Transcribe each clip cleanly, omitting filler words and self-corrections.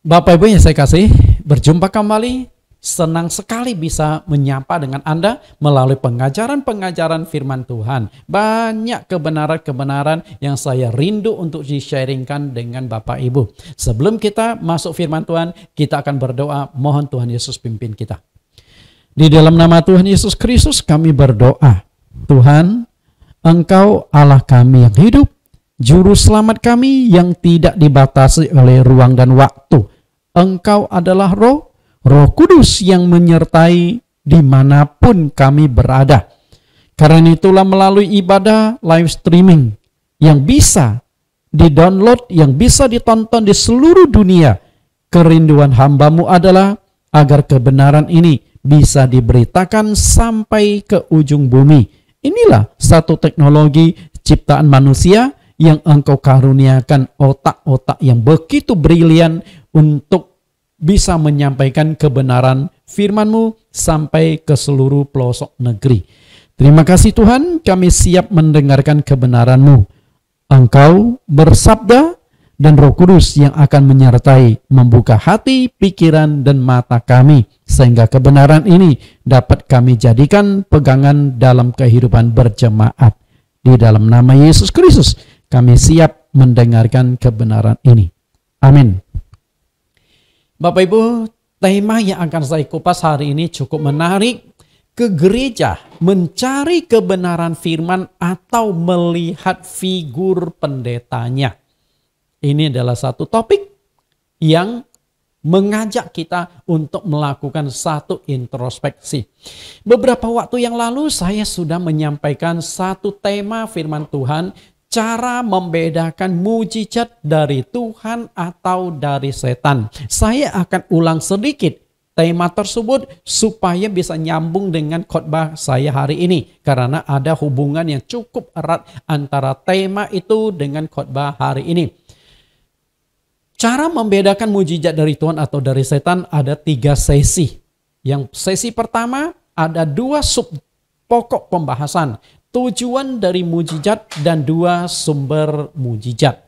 Bapak Ibu yang saya kasih, berjumpa kembali. Senang sekali bisa menyapa dengan Anda melalui pengajaran-pengajaran firman Tuhan. Banyak kebenaran-kebenaran yang saya rindu untuk di-sharingkan dengan Bapak Ibu. Sebelum kita masuk firman Tuhan, kita akan berdoa, mohon Tuhan Yesus pimpin kita. Di dalam nama Tuhan Yesus Kristus kami berdoa. Tuhan, Engkau Allah kami yang hidup, Juru Selamat kami yang tidak dibatasi oleh ruang dan waktu. Engkau adalah Roh Kudus yang menyertai dimanapun kami berada. Karena itulah melalui ibadah live streaming yang bisa di-download, yang bisa ditonton di seluruh dunia, kerinduan hamba-Mu adalah agar kebenaran ini bisa diberitakan sampai ke ujung bumi. Inilah satu teknologi ciptaan manusia yang Engkau karuniakan otak-otak yang begitu brilian untuk bisa menyampaikan kebenaran firman-Mu sampai ke seluruh pelosok negeri. Terima kasih Tuhan, kami siap mendengarkan kebenaran-Mu. Engkau bersabda dan Roh Kudus yang akan menyertai, membuka hati, pikiran, dan mata kami, sehingga kebenaran ini dapat kami jadikan pegangan dalam kehidupan berjemaat. Di dalam nama Yesus Kristus, kami siap mendengarkan kebenaran ini. Amin. Bapak Ibu, tema yang akan saya kupas hari ini cukup menarik. Ke gereja mencari kebenaran firman atau melihat figur pendetanya. Ini adalah satu topik yang mengajak kita untuk melakukan satu introspeksi. Beberapa waktu yang lalu saya sudah menyampaikan satu tema firman Tuhan, cara membedakan mujizat dari Tuhan atau dari setan. Saya akan ulang sedikit tema tersebut supaya bisa nyambung dengan khotbah saya hari ini. Karena ada hubungan yang cukup erat antara tema itu dengan khotbah hari ini. Cara membedakan mujizat dari Tuhan atau dari setan ada 3 sesi. Yang sesi pertama ada 2 sub pokok pembahasan. Tujuan dari mujizat dan 2 sumber mujizat.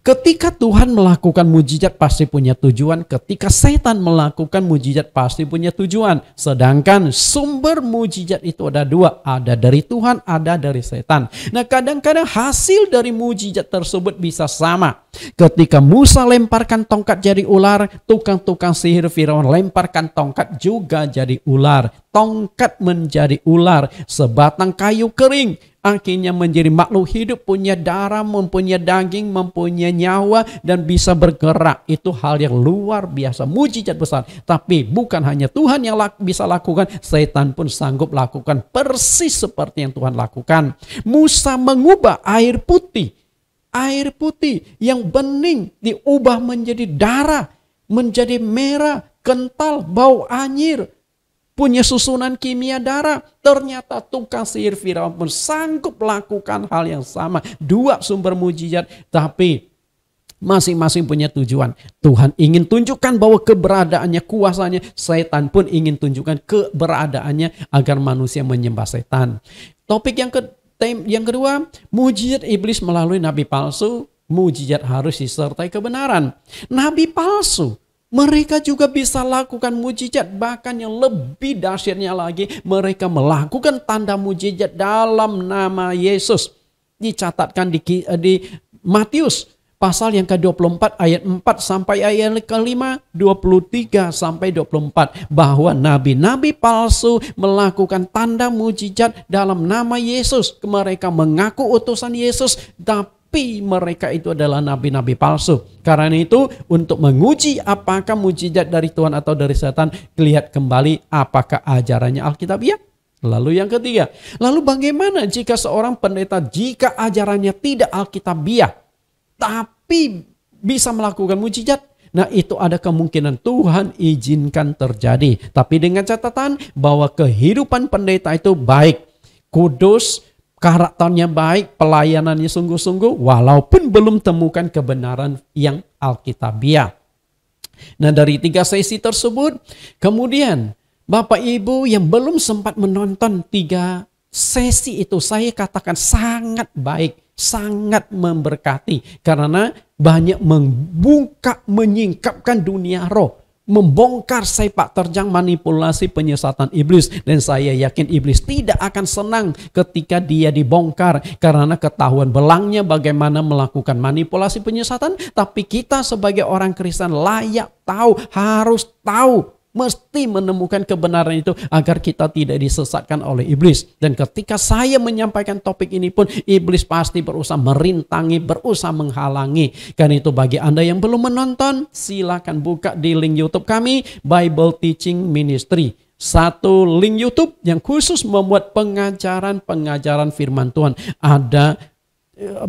Ketika Tuhan melakukan mujizat pasti punya tujuan. Ketika setan melakukan mujizat pasti punya tujuan. Sedangkan sumber mujizat itu ada 2. Ada dari Tuhan, ada dari setan. Nah kadang-kadang hasil dari mujizat tersebut bisa sama. Ketika Musa lemparkan tongkat jadi ular, tukang-tukang sihir Firaun lemparkan tongkat juga jadi ular. Tongkat menjadi ular, sebatang kayu kering akhirnya menjadi makhluk hidup, punya darah, mempunyai daging, mempunyai nyawa, dan bisa bergerak. Itu hal yang luar biasa, mujizat besar. Tapi bukan hanya Tuhan yang bisa lakukan, setan pun sanggup lakukan persis seperti yang Tuhan lakukan. Musa mengubah air putih yang bening diubah menjadi darah, menjadi merah, kental, bau anyir, punya susunan kimia darah. Ternyata tukang sihir Firaun pun sanggup lakukan hal yang sama. 2 sumber mujizat, tapi masing-masing punya tujuan. Tuhan ingin tunjukkan bahwa keberadaannya, kuasanya. Setan pun ingin tunjukkan keberadaannya agar manusia menyembah setan. Topik yang kedua, mujizat iblis melalui nabi palsu. Mujizat harus disertai kebenaran. Nabi palsu, mereka juga bisa lakukan mujizat, bahkan yang lebih dahsyatnya lagi, mereka melakukan tanda mujizat dalam nama Yesus. Dicatatkan di Matius pasal yang ke-24 ayat 4 sampai ayat ke-5, 23 sampai 24. Bahwa nabi-nabi palsu melakukan tanda mujizat dalam nama Yesus. Mereka mengaku utusan Yesus, tapi mereka itu adalah nabi-nabi palsu. Karena itu untuk menguji apakah mujizat dari Tuhan atau dari setan, lihat kembali apakah ajarannya Alkitabiah. Lalu yang ketiga, lalu bagaimana jika seorang pendeta jika ajarannya tidak Alkitabiah tapi bisa melakukan mujizat? Nah itu ada kemungkinan Tuhan izinkan terjadi. Tapi dengan catatan bahwa kehidupan pendeta itu baik, kudus, karakternya baik, pelayanannya sungguh-sungguh, walaupun belum temukan kebenaran yang Alkitabiah. Nah dari 3 sesi tersebut, kemudian Bapak Ibu yang belum sempat menonton 3 sesi itu, saya katakan sangat baik. sangat memberkati karena banyak membuka, menyingkapkan dunia roh, membongkar sepak terjang manipulasi penyesatan iblis. Dan saya yakin iblis tidak akan senang ketika dia dibongkar karena ketahuan belangnya bagaimana melakukan manipulasi penyesatan. Tapi kita sebagai orang Kristen layak tahu, harus tahu, mesti menemukan kebenaran itu agar kita tidak disesatkan oleh iblis. Dan ketika saya menyampaikan topik ini pun, iblis pasti berusaha merintangi, berusaha menghalangi. Karena itu bagi Anda yang belum menonton, silakan buka di link YouTube kami, Bible Teaching Ministry. Satu link YouTube yang khusus membuat pengajaran firman Tuhan. Ada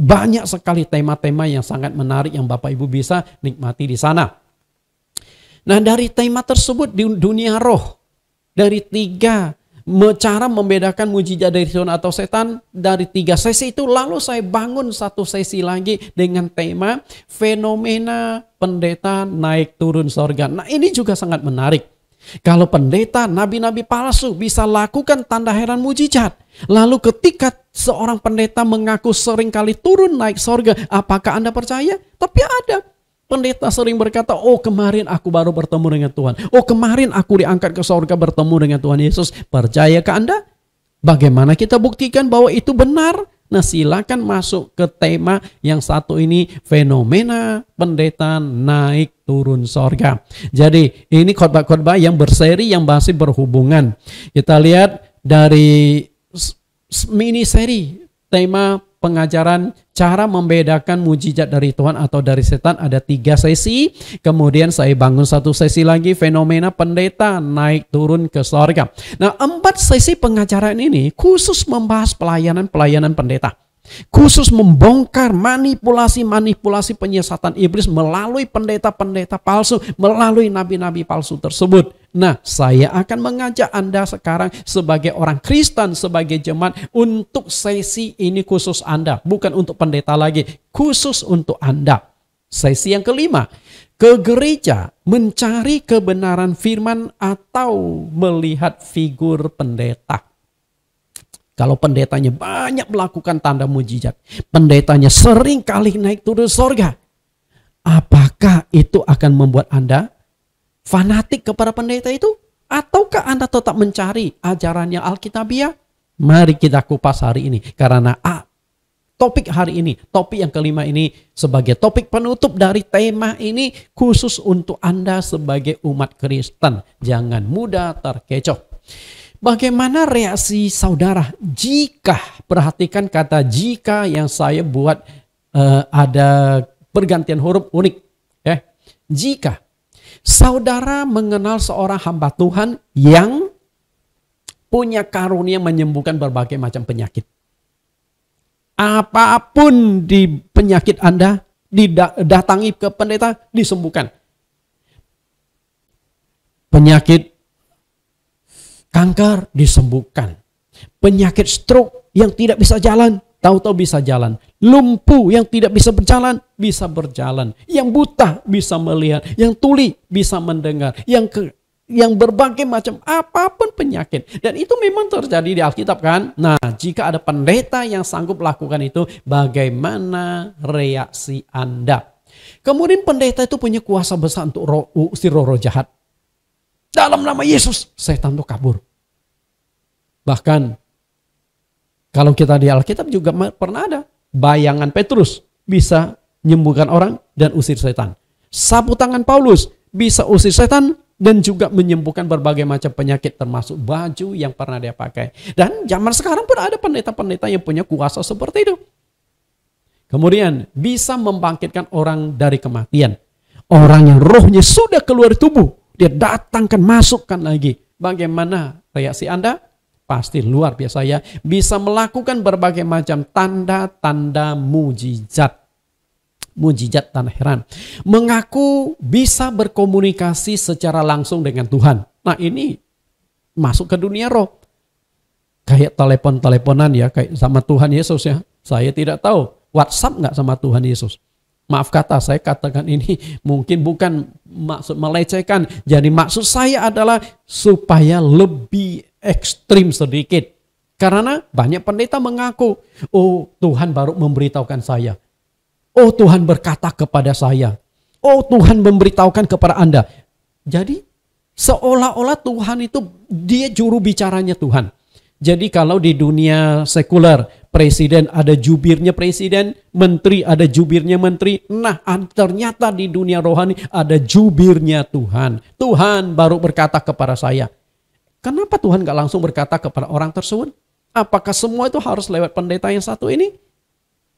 banyak sekali tema-tema yang sangat menarik yang Bapak Ibu bisa nikmati di sana. Nah, dari tema tersebut di dunia roh, dari 3 cara membedakan mujizat dari Tuhan atau setan, dari 3 sesi itu lalu saya bangun 1 sesi lagi dengan tema fenomena pendeta naik turun sorga. Nah, ini juga sangat menarik. Kalau pendeta, nabi-nabi palsu bisa lakukan tanda heran mujizat. Lalu ketika seorang pendeta mengaku sering kali turun naik sorga, apakah Anda percaya? Tapi ada. Pendeta sering berkata, oh kemarin aku baru bertemu dengan Tuhan. Oh kemarin aku diangkat ke surga bertemu dengan Tuhan Yesus. Percayakah Anda? Bagaimana kita buktikan bahwa itu benar? Nah, silakan masuk ke tema yang satu ini, fenomena pendeta naik turun surga. Jadi ini khotbah-khotbah yang berseri yang masih berhubungan. Kita lihat dari mini seri tema pengajaran cara membedakan mujizat dari Tuhan atau dari setan, ada 3 sesi. Kemudian saya bangun 1 sesi lagi, fenomena pendeta naik turun ke sorga. Nah, 4 sesi pengajaran ini khusus membahas pelayanan pendeta. Khusus membongkar manipulasi penyesatan iblis melalui pendeta-pendeta palsu, melalui nabi-nabi palsu tersebut. Nah, saya akan mengajak Anda sekarang sebagai orang Kristen, sebagai jemaat, untuk sesi ini khusus Anda. Bukan untuk pendeta lagi, khusus untuk Anda. Sesi yang kelima, ke gereja mencari kebenaran firman atau melihat figur pendeta. Kalau pendetanya banyak melakukan tanda mujizat, pendetanya sering kali naik turun sorga, apakah itu akan membuat Anda fanatik kepada pendeta itu? Ataukah Anda tetap mencari ajarannya Alkitabiah? Mari kita kupas hari ini. Karena topik hari ini, topik yang kelima ini sebagai topik penutup dari tema ini khusus untuk Anda sebagai umat Kristen. Jangan mudah terkecoh. Bagaimana reaksi saudara jika, perhatikan kata jika yang saya buat ada pergantian huruf unik. Jika saudara mengenal seorang hamba Tuhan yang punya karunia menyembuhkan berbagai macam penyakit. Apapun di penyakit Anda, didatangi ke pendeta, disembuhkan. Penyakit kanker disembuhkan. Penyakit stroke yang tidak bisa jalan, tahu-tahu bisa jalan. Lumpuh yang tidak bisa berjalan. Yang buta bisa melihat. Yang tuli bisa mendengar. Yang berbagai macam apapun penyakit. Dan itu memang terjadi di Alkitab kan. Nah, jika ada pendeta yang sanggup lakukan itu, bagaimana reaksi Anda? Kemudian pendeta itu punya kuasa besar untuk usir roh jahat. Dalam nama Yesus, setan itu kabur. Bahkan kalau kita di Alkitab juga pernah ada bayangan Petrus bisa menyembuhkan orang dan usir setan. Sapu tangan Paulus bisa usir setan dan juga menyembuhkan berbagai macam penyakit termasuk baju yang pernah dia pakai. Dan zaman sekarang pun ada pendeta-pendeta yang punya kuasa seperti itu. Kemudian bisa membangkitkan orang dari kematian. Orang yang rohnya sudah keluar tubuh, dia datangkan, masukkan lagi. Bagaimana reaksi Anda? Pasti luar biasa ya. Bisa melakukan berbagai macam tanda-tanda mujizat. Mujizat dan heran. Mengaku bisa berkomunikasi secara langsung dengan Tuhan. Nah, ini masuk ke dunia roh. Kayak telepon-teleponan ya, kayak sama Tuhan Yesus ya. Saya tidak tahu WhatsApp nggak sama Tuhan Yesus. Maaf kata, saya katakan ini mungkin bukan maksud melecehkan. Jadi maksud saya adalah supaya lebih ekstrim sedikit. Karena banyak pendeta mengaku, oh Tuhan baru memberitahukan saya. Oh Tuhan berkata kepada saya. Oh Tuhan memberitahukan kepada Anda. Jadi seolah-olah Tuhan itu dia juru bicaranya Tuhan. Jadi kalau di dunia sekuler, presiden ada jubirnya presiden, menteri ada jubirnya menteri. Nah ternyata di dunia rohani ada jubirnya Tuhan. Tuhan baru berkata kepada saya. Kenapa Tuhan gak langsung berkata kepada orang tersebut? Apakah semua itu harus lewat pendeta yang satu ini?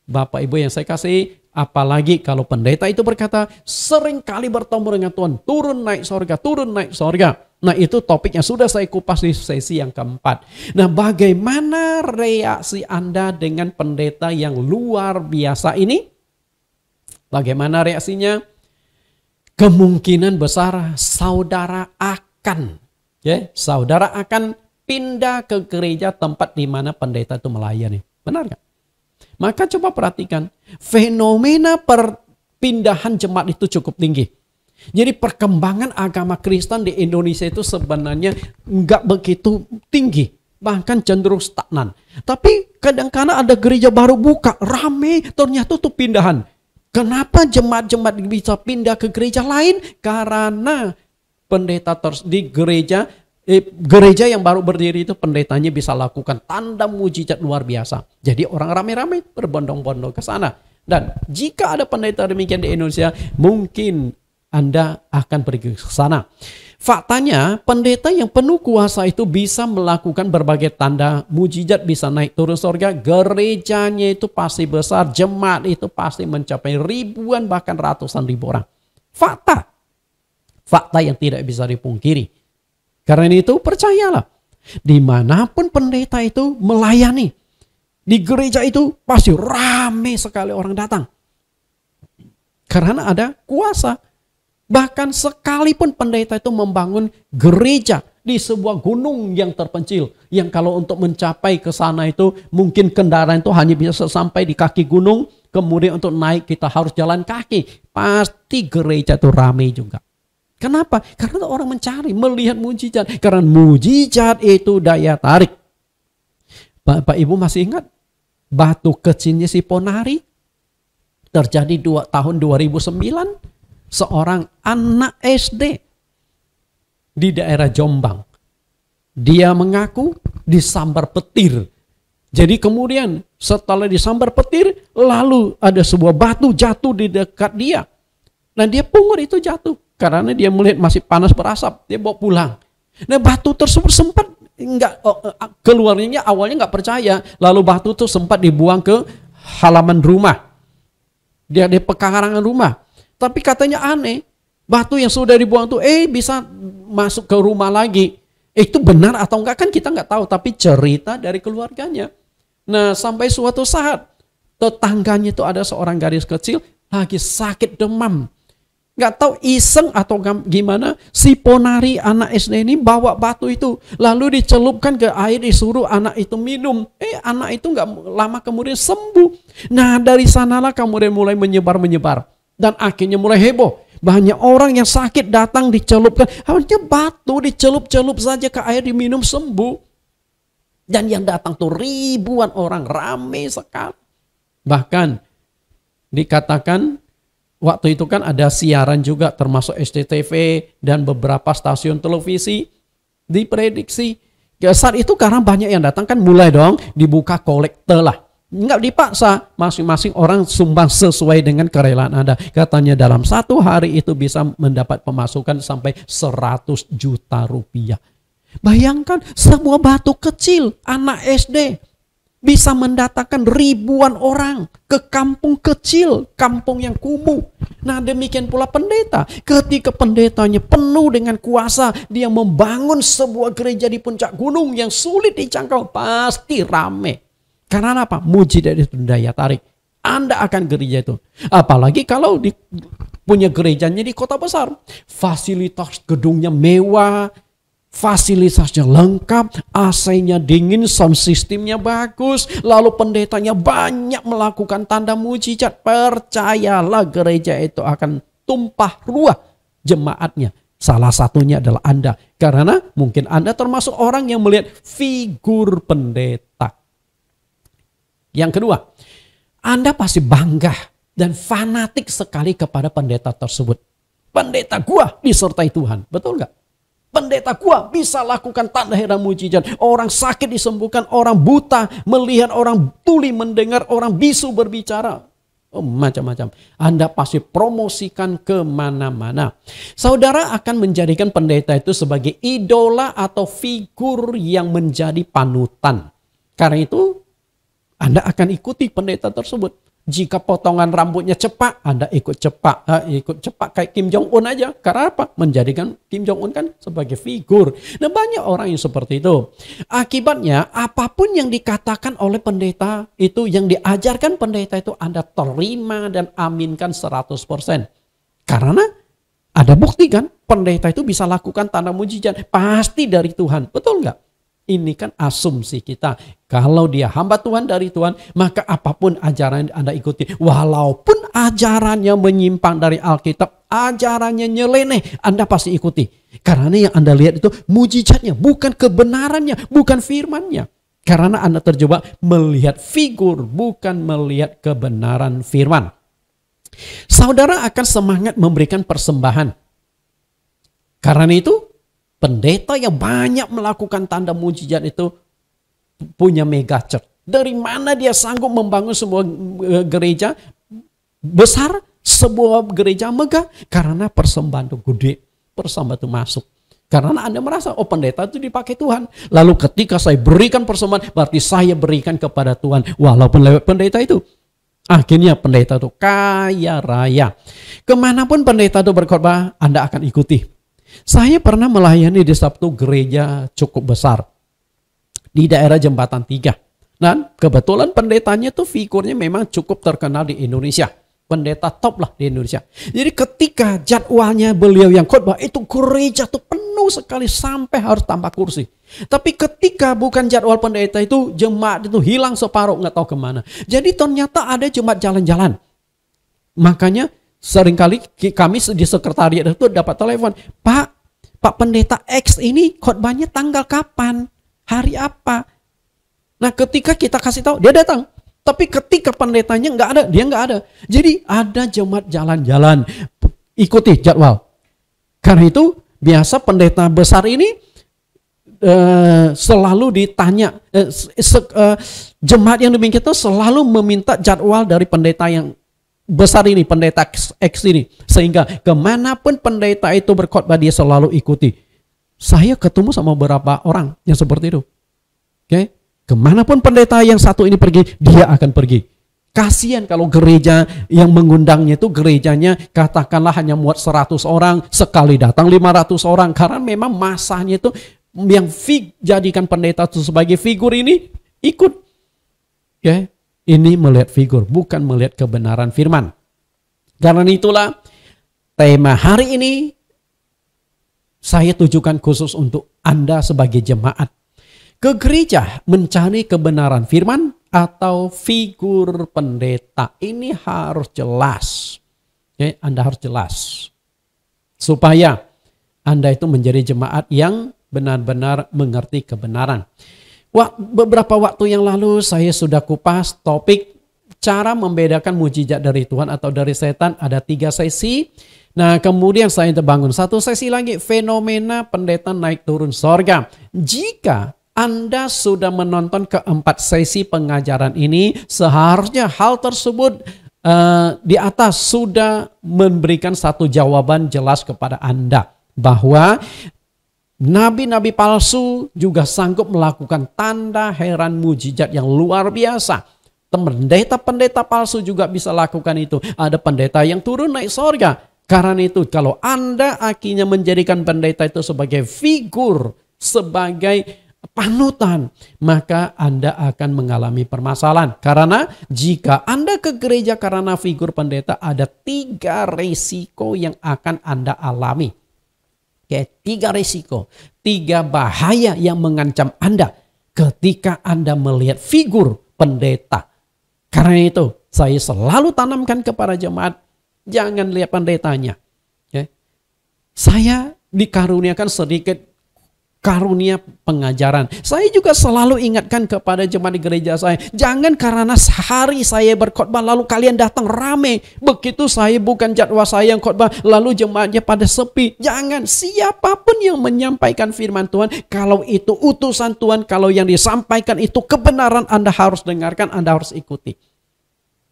Bapak Ibu yang saya kasih, apalagi kalau pendeta itu berkata, seringkali bertemu dengan Tuhan, turun naik sorga. Nah itu topik yang sudah saya kupas di sesi yang keempat. Nah bagaimana reaksi Anda dengan pendeta yang luar biasa ini? Bagaimana reaksinya? Kemungkinan besar saudara akan pindah ke gereja tempat di mana pendeta itu melayani. Benar gak? Maka coba perhatikan, fenomena perpindahan jemaat itu cukup tinggi. Jadi perkembangan agama Kristen di Indonesia itu sebenarnya nggak begitu tinggi. Bahkan cenderung stagnan. Tapi kadang-kadang ada gereja baru buka, rame, ternyata itu pindahan. Kenapa jemaat-jemaat bisa pindah ke gereja lain? Karena pendeta di gereja yang baru berdiri itu pendetanya bisa lakukan tanda mujizat luar biasa. Jadi orang ramai-ramai berbondong-bondong ke sana. Dan jika ada pendeta demikian di Indonesia, mungkin Anda akan pergi ke sana. Faktanya pendeta yang penuh kuasa itu bisa melakukan berbagai tanda mujizat, bisa naik turun surga. Gerejanya itu pasti besar, jemaat itu pasti mencapai ribuan bahkan ratusan ribu orang. Fakta yang tidak bisa dipungkiri. Karena itu percayalah, dimanapun pendeta itu melayani, di gereja itu pasti ramai sekali orang datang. Karena ada kuasa. Bahkan sekalipun pendeta itu membangun gereja di sebuah gunung yang terpencil, yang kalau untuk mencapai ke sana itu mungkin kendaraan itu hanya bisa sampai di kaki gunung, kemudian untuk naik kita harus jalan kaki. Pasti gereja itu ramai juga. Kenapa? Karena orang mencari, melihat mujizat. Karena mujizat itu daya tarik. Bapak Ibu masih ingat batu kecilnya si Ponari? Terjadi tahun 2009. Seorang anak SD di daerah Jombang. Dia mengaku disambar petir. Jadi kemudian setelah disambar petir, lalu ada sebuah batu jatuh di dekat dia. Nah dia pungut itu jatuh. Karena dia melihat masih panas berasap, dia bawa pulang. Nah batu tersebut sempat keluarnya awalnya nggak percaya, lalu batu itu sempat dibuang ke halaman rumah, dia di pekarangan rumah. Tapi katanya aneh, batu yang sudah dibuang itu bisa masuk ke rumah lagi. Itu benar atau enggak kan kita nggak tahu, tapi cerita dari keluarganya. Nah sampai suatu saat tetangganya itu ada seorang gadis kecil lagi sakit demam. Nggak tahu iseng atau gimana, si Ponari anak SD ini bawa batu itu. Lalu dicelupkan ke air, disuruh anak itu minum. Anak itu nggak lama kemudian sembuh. Nah dari sanalah kemudian mulai menyebar. Dan akhirnya mulai heboh. Banyak orang yang sakit datang dicelupkan. Hanya batu dicelup-celup saja ke air diminum sembuh. Dan yang datang tuh ribuan orang, ramai sekali. Bahkan dikatakan waktu itu kan ada siaran juga termasuk SCTV dan beberapa stasiun televisi. Diprediksi saat itu karena banyak yang datang kan mulai dong dibuka kolekte lah. Enggak dipaksa, masing-masing orang sumbang sesuai dengan kerelaan Anda. Katanya dalam satu hari itu bisa mendapat pemasukan sampai 100 juta rupiah. Bayangkan sebuah batu kecil anak SD bisa mendatangkan ribuan orang ke kampung kecil, kampung yang kumuh. Nah demikian pula pendeta. Ketika pendetanya penuh dengan kuasa, dia membangun sebuah gereja di puncak gunung yang sulit dijangkau, pasti rame. Karena apa? Mujizat itu daya tarik. Anda akan gereja itu. Apalagi kalau punya gerejanya di kota besar. Fasilitas gedungnya mewah, fasilitasnya lengkap, AC-nya dingin, sound systemnya bagus, lalu pendetanya banyak melakukan tanda mujizat. Percayalah gereja itu akan tumpah ruah jemaatnya. Salah satunya adalah Anda. Karena mungkin Anda termasuk orang yang melihat figur pendeta. Yang kedua, Anda pasti bangga dan fanatik sekali kepada pendeta tersebut. Pendeta gua disertai Tuhan. Betul nggak? Pendeta gua bisa lakukan tanda heran mujizat. Orang sakit disembuhkan, orang buta melihat, orang tuli mendengar, orang bisu berbicara. Oh, macam-macam. Anda pasti promosikan kemana-mana. Saudara akan menjadikan pendeta itu sebagai idola atau figur yang menjadi panutan. Karena itu Anda akan ikuti pendeta tersebut. Jika potongan rambutnya cepat, Anda ikut cepat kayak Kim Jong-un aja. Karena apa? Menjadikan Kim Jong-un kan sebagai figur. Nah, banyak orang yang seperti itu. Akibatnya apapun yang dikatakan oleh pendeta itu, yang diajarkan pendeta itu Anda terima dan aminkan 100%. Karena ada bukti kan, pendeta itu bisa lakukan tanda mujizat. Pasti dari Tuhan. Betul nggak? Ini kan asumsi kita. Kalau dia hamba Tuhan dari Tuhan, maka apapun ajaran yang Anda ikuti, walaupun ajarannya menyimpang dari Alkitab, ajarannya nyeleneh, Anda pasti ikuti. Karena yang Anda lihat itu mujizatnya, bukan kebenarannya, bukan firmannya. Karena Anda terjebak melihat figur, bukan melihat kebenaran firman. Saudara akan semangat memberikan persembahan. Karena itu, pendeta yang banyak melakukan tanda mujizat itu punya mega church. Dari mana dia sanggup membangun sebuah gereja besar, sebuah gereja megah? Karena persembahan itu gede, persembahan itu masuk. Karena Anda merasa, oh pendeta itu dipakai Tuhan. Lalu ketika saya berikan persembahan, berarti saya berikan kepada Tuhan. Walaupun lewat pendeta itu. Akhirnya pendeta itu kaya raya. Kemanapun pendeta itu berkhotbah, Anda akan ikuti. Saya pernah melayani di satu gereja cukup besar di daerah Jembatan 3. Dan kebetulan pendetanya tuh figurnya memang cukup terkenal di Indonesia. Pendeta top lah di Indonesia. Jadi ketika jadwalnya beliau yang khotbah, itu gereja tuh penuh sekali sampai harus tambah kursi. Tapi ketika bukan jadwal pendeta itu, jemaat itu hilang separuh, nggak tahu kemana. Jadi ternyata ada jemaat jalan-jalan. Makanya seringkali kami di sekretariat itu dapat telepon, Pak pendeta X ini khotbahnya tanggal kapan? Hari apa? Nah, ketika kita kasih tahu, dia datang. Tapi ketika pendetanya nggak ada, dia nggak ada. Jadi ada jemaat jalan-jalan, ikuti jadwal. Karena itu biasa pendeta besar ini selalu ditanya, jemaat yang demikian itu selalu meminta jadwal dari pendeta yang besar ini, pendeta X ini. Sehingga kemanapun pendeta itu berkhotbah, dia selalu ikuti. Saya ketemu sama beberapa orang yang seperti itu. Oke? Kemanapun pendeta yang satu ini pergi, dia akan pergi. Kasihan kalau gereja yang mengundangnya itu gerejanya katakanlah hanya muat 100 orang, sekali datang 500 orang. Karena memang masanya itu yang jadikan pendeta itu sebagai figur ini ikut. Oke? Ini melihat figur, bukan melihat kebenaran firman. Karena itulah tema hari ini saya tujukan khusus untuk Anda sebagai jemaat. Ke gereja mencari kebenaran firman atau figur pendeta. Ini harus jelas. Oke, Anda harus jelas. Supaya Anda itu menjadi jemaat yang benar-benar mengerti kebenaran. Beberapa waktu yang lalu saya sudah kupas topik cara membedakan mujizat dari Tuhan atau dari setan. Ada 3 sesi. Nah, kemudian saya terbangun satu sesi lagi, fenomena pendeta naik turun sorga. Jika Anda sudah menonton keempat sesi pengajaran ini, seharusnya hal tersebut di atas sudah memberikan satu jawaban jelas kepada Anda. Bahwa nabi-nabi palsu juga sanggup melakukan tanda heran mujizat yang luar biasa. Pendeta-pendeta palsu juga bisa lakukan itu. Ada pendeta yang turun naik sorga. Karena itu kalau Anda akhirnya menjadikan pendeta itu sebagai figur, sebagai panutan, maka Anda akan mengalami permasalahan. Karena jika Anda ke gereja karena figur pendeta, ada 3 resiko yang akan Anda alami. Oke, 3 risiko, 3 bahaya yang mengancam Anda ketika Anda melihat figur pendeta. Karena itu, saya selalu tanamkan kepada jemaat, jangan lihat pendetanya. Oke. Saya dikaruniakan sedikit karunia pengajaran. Saya juga selalu ingatkan kepada jemaat di gereja saya, jangan karena sehari saya berkhotbah lalu kalian datang rame. Begitu saya bukan jadwal saya yang khotbah lalu jemaatnya pada sepi. Jangan, siapapun yang menyampaikan firman Tuhan, kalau itu utusan Tuhan, kalau yang disampaikan itu kebenaran, Anda harus dengarkan, Anda harus ikuti.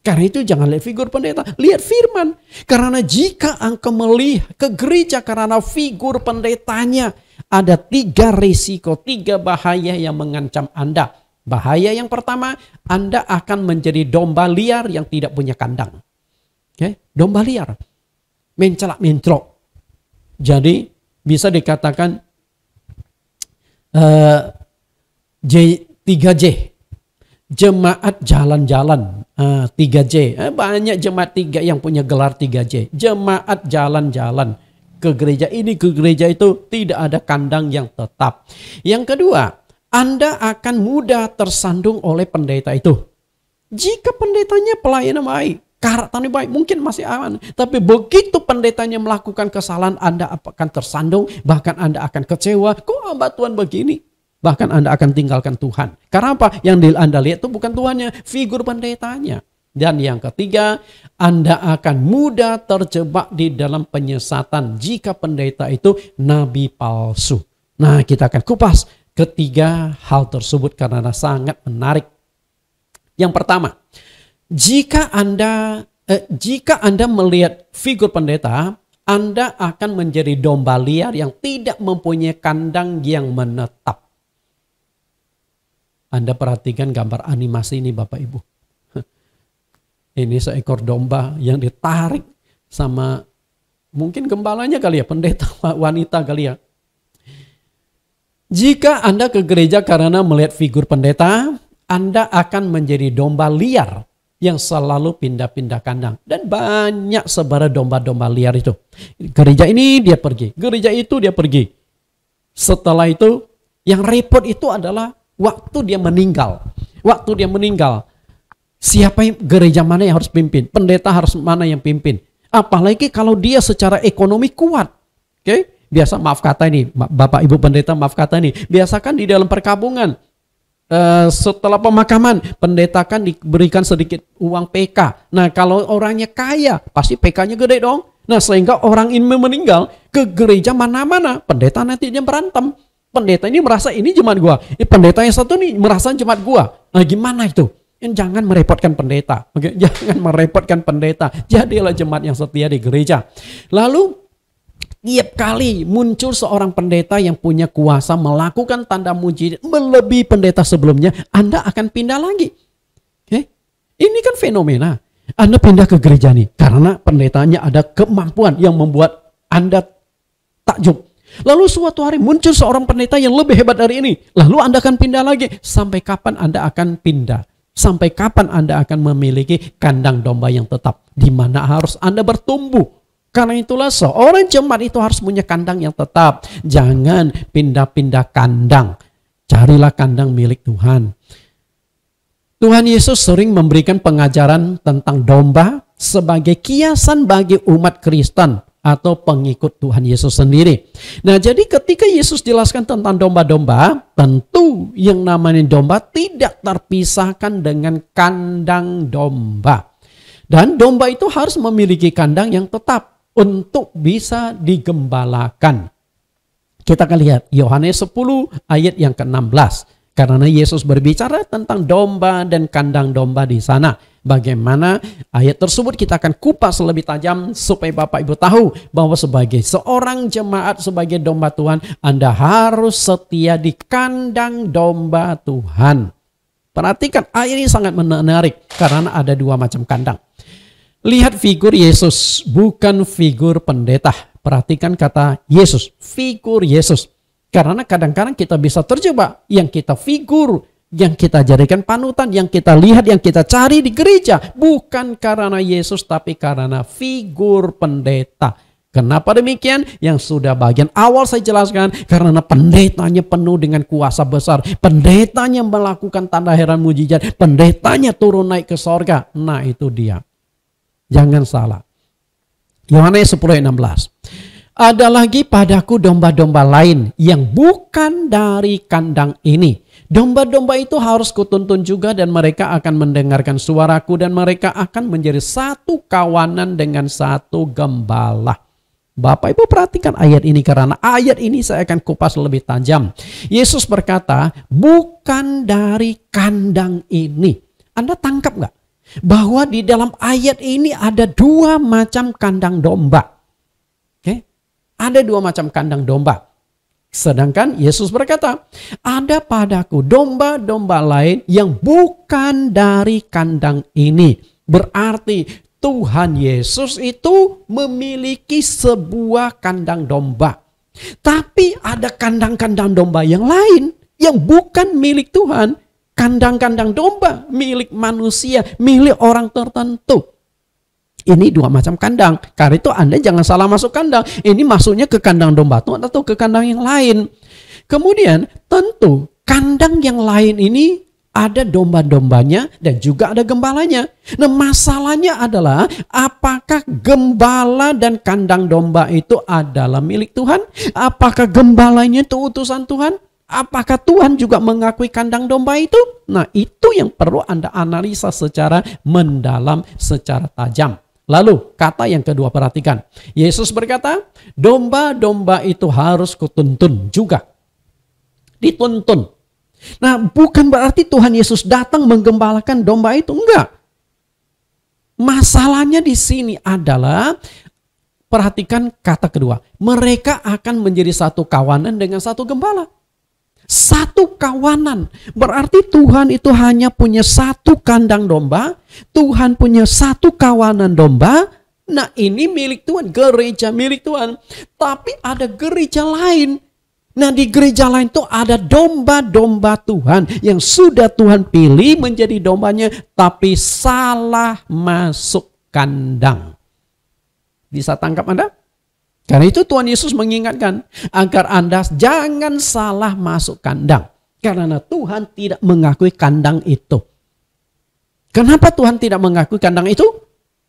Karena itu jangan lihat figur pendeta, lihat firman. Karena jika engkau melihat ke gereja karena figur pendetanya, ada 3 risiko, 3 bahaya yang mengancam Anda. Bahaya yang pertama, Anda akan menjadi domba liar yang tidak punya kandang. Oke? Domba liar, mencelak-mencelok. Jadi bisa dikatakan 3J. Jemaat jalan-jalan, 3J. Banyak jemaat 3 yang punya gelar 3J. Jemaat jalan-jalan. Ke gereja ini, ke gereja itu, tidak ada kandang yang tetap. Yang kedua, Anda akan mudah tersandung oleh pendeta itu. Jika pendetanya pelayanan baik, karakternya baik, mungkin masih aman. Tapi begitu pendetanya melakukan kesalahan, Anda akan tersandung, bahkan Anda akan kecewa. Kok hamba Tuhan begini? Bahkan Anda akan tinggalkan Tuhan. Karena apa? Yang Anda lihat itu bukan Tuhannya, figur pendetanya. Dan yang ketiga, Anda akan mudah terjebak di dalam penyesatan jika pendeta itu nabi palsu. Nah, kita akan kupas ketiga hal tersebut karena sangat menarik. Yang pertama, jika Anda melihat figur pendeta, Anda akan menjadi domba liar yang tidak mempunyai kandang yang menetap. Anda perhatikan gambar animasi ini Bapak Ibu. Ini seekor domba yang ditarik sama mungkin gembalanya kali ya, pendeta wanita kali ya. Jika Anda ke gereja karena melihat figur pendeta, Anda akan menjadi domba liar yang selalu pindah-pindah kandang. Dan banyak sebarang domba-domba liar itu. Gereja ini dia pergi, gereja itu dia pergi. Setelah itu yang repot itu adalah waktu dia meninggal. Waktu dia meninggal, siapa yang, gereja mana yang harus pimpin? Pendeta harus mana yang pimpin? Apalagi kalau dia secara ekonomi kuat. Oke? Biasa maaf kata ini, Bapak Ibu pendeta maaf kata ini. Biasakan di dalam perkabungan, setelah pemakaman, pendeta kan diberikan sedikit uang PK. Nah kalau orangnya kaya, pasti PK-nya gede dong. Nah sehingga orang ini meninggal, ke gereja mana-mana, pendeta nantinya berantem. Pendeta ini merasa ini jemaat gua. Pendeta yang satu nih merasa jemaat gua. Nah gimana itu? Jangan merepotkan pendeta. Oke? Jangan merepotkan pendeta. Jadilah jemaat yang setia di gereja. Lalu tiap kali muncul seorang pendeta yang punya kuasa melakukan tanda mujizat melebihi pendeta sebelumnya, Anda akan pindah lagi. Oke? Ini kan fenomena. Anda pindah ke gereja nih karena pendetanya ada kemampuan yang membuat Anda takjub. Lalu suatu hari muncul seorang pendeta yang lebih hebat dari ini. Lalu Anda akan pindah lagi. Sampai kapan Anda akan pindah? Sampai kapan Anda akan memiliki kandang domba yang tetap? Di mana harus Anda bertumbuh. Karena itulah seorang jemaat itu harus punya kandang yang tetap. Jangan pindah-pindah kandang. Carilah kandang milik Tuhan. Tuhan Yesus sering memberikan pengajaran tentang domba sebagai kiasan bagi umat Kristen atau pengikut Tuhan Yesus sendiri. Nah jadi ketika Yesus jelaskan tentang domba-domba, tentu yang namanya domba tidak terpisahkan dengan kandang domba. Dan domba itu harus memiliki kandang yang tetap untuk bisa digembalakan. Kita akan lihat Yohanes 10 ayat yang ke-16. Karena Yesus berbicara tentang domba dan kandang domba di sana. Bagaimana ayat tersebut kita akan kupas lebih tajam supaya Bapak Ibu tahu bahwa sebagai seorang jemaat, sebagai domba Tuhan, Anda harus setia di kandang domba Tuhan. Perhatikan ayat ini sangat menarik karena ada 2 macam kandang. Lihat figur Yesus, bukan figur pendeta. Perhatikan kata Yesus, figur Yesus. Karena kadang-kadang kita bisa terjebak yang kita figur, yang kita jadikan panutan, yang kita lihat, yang kita cari di gereja. Bukan karena Yesus tapi karena figur pendeta. Kenapa demikian? Yang sudah bagian awal saya jelaskan. Karena pendetanya penuh dengan kuasa besar. Pendetanya melakukan tanda heran mujizat. Pendetanya turun naik ke sorga. Nah itu dia. Jangan salah. Yohanes 10:16. Ada lagi padaku domba-domba lain yang bukan dari kandang ini. Domba-domba itu harus kutuntun juga dan mereka akan mendengarkan suaraku dan mereka akan menjadi satu kawanan dengan satu gembala. Bapak Ibu perhatikan ayat ini karena ayat ini saya akan kupas lebih tajam. Yesus berkata, bukan dari kandang ini. Anda tangkap nggak? Bahwa di dalam ayat ini ada dua macam kandang domba. Oke? Ada dua macam kandang domba. Sedangkan Yesus berkata, ada padaku domba-domba lain yang bukan dari kandang ini. Berarti Tuhan Yesus itu memiliki sebuah kandang domba. Tapi ada kandang-kandang domba yang lain yang bukan milik Tuhan. Kandang-kandang domba milik manusia, milik orang tertentu. Ini dua macam kandang. Karena itu Anda jangan salah masuk kandang. Ini masuknya ke kandang domba Tuhan atau ke kandang yang lain. Kemudian tentu kandang yang lain ini ada domba-dombanya dan juga ada gembalanya. Nah, masalahnya adalah apakah gembala dan kandang domba itu adalah milik Tuhan? Apakah gembalanya itu utusan Tuhan? Apakah Tuhan juga mengakui kandang domba itu? Nah, itu yang perlu Anda analisa secara mendalam, secara tajam. Lalu kata yang kedua perhatikan. Yesus berkata, domba-domba itu harus kutuntun juga. Dituntun. Nah, bukan berarti Tuhan Yesus datang menggembalakan domba itu, enggak. Masalahnya di sini adalah, perhatikan kata kedua, mereka akan menjadi satu kawanan dengan satu gembala. Satu kawanan, berarti Tuhan itu hanya punya satu kandang domba, Tuhan punya satu kawanan domba. Nah, ini milik Tuhan, gereja milik Tuhan. Tapi ada gereja lain. Nah, di gereja lain itu ada domba-domba Tuhan yang sudah Tuhan pilih menjadi dombanya, tapi salah masuk kandang. Bisa tangkap Anda? Karena itu Tuhan Yesus mengingatkan agar Anda jangan salah masuk kandang. Karena Tuhan tidak mengakui kandang itu. Kenapa Tuhan tidak mengakui kandang itu?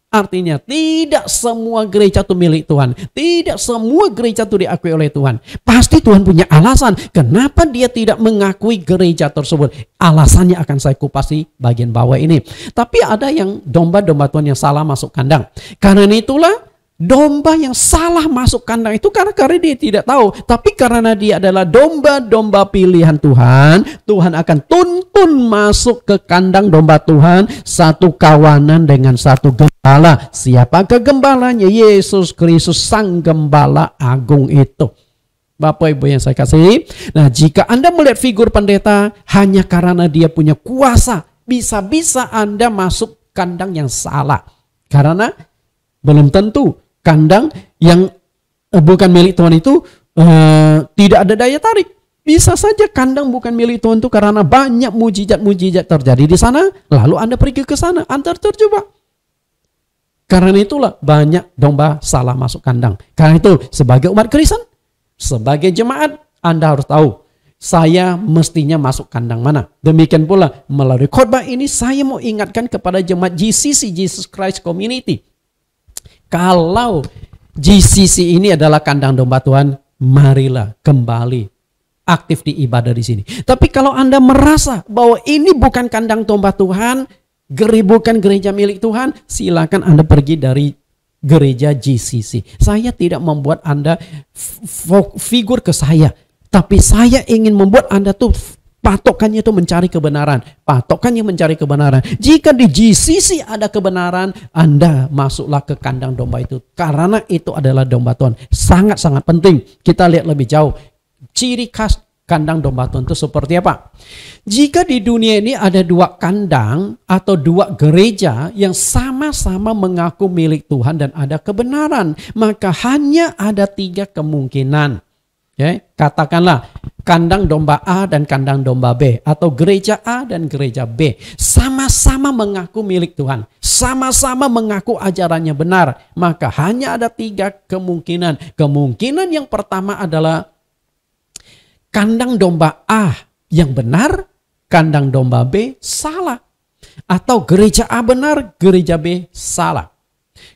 Artinya tidak semua gereja itu milik Tuhan. Tidak semua gereja itu diakui oleh Tuhan. Pasti Tuhan punya alasan kenapa dia tidak mengakui gereja tersebut. Alasannya akan saya kupas di bagian bawah ini. Tapi ada yang domba-domba Tuhan yang salah masuk kandang. Karena itulah domba yang salah masuk kandang itu karena dia tidak tahu. Tapi karena dia adalah domba-domba pilihan Tuhan, Tuhan akan tuntun masuk ke kandang domba Tuhan, satu kawanan dengan satu gembala. Siapakah gembalanya? Yesus Kristus, sang gembala agung itu. Bapak Ibu yang saya kasih. Nah, jika Anda melihat figur pendeta hanya karena dia punya kuasa, bisa-bisa Anda masuk kandang yang salah. Karena belum tentu kandang yang bukan milik Tuhan itu tidak ada daya tarik. Bisa saja kandang bukan milik Tuhan itu karena banyak mujizat-mujizat terjadi di sana. Lalu Anda pergi ke sana, Anda terjebak. Karena itulah banyak domba salah masuk kandang. Karena itu sebagai umat Kristen, sebagai jemaat, Anda harus tahu saya mestinya masuk kandang mana. Demikian pula melalui khotbah ini saya mau ingatkan kepada jemaat GCC, Jesus Christ Community. Kalau GCC ini adalah kandang domba Tuhan, marilah kembali aktif di ibadah di sini. Tapi kalau Anda merasa bahwa ini bukan kandang domba Tuhan, bukan gereja milik Tuhan, silakan Anda pergi dari gereja GCC. Saya tidak membuat Anda figur ke saya, tapi saya ingin membuat Anda tuh patokannya itu mencari kebenaran. Patokannya mencari kebenaran. Jika di GCC ada kebenaran, Anda masuklah ke kandang domba itu. Karena itu adalah domba Tuhan. Sangat-sangat penting. Kita lihat lebih jauh. Ciri khas kandang domba Tuhan itu seperti apa? Jika di dunia ini ada dua kandang atau dua gereja yang sama-sama mengaku milik Tuhan dan ada kebenaran, maka hanya ada 3 kemungkinan. Ya, katakanlah kandang domba A dan kandang domba B, atau gereja A dan gereja B sama-sama mengaku milik Tuhan, sama-sama mengaku ajarannya benar, maka hanya ada 3 kemungkinan. Kemungkinan yang pertama adalah kandang domba A yang benar, kandang domba B salah, atau gereja A benar, gereja B salah.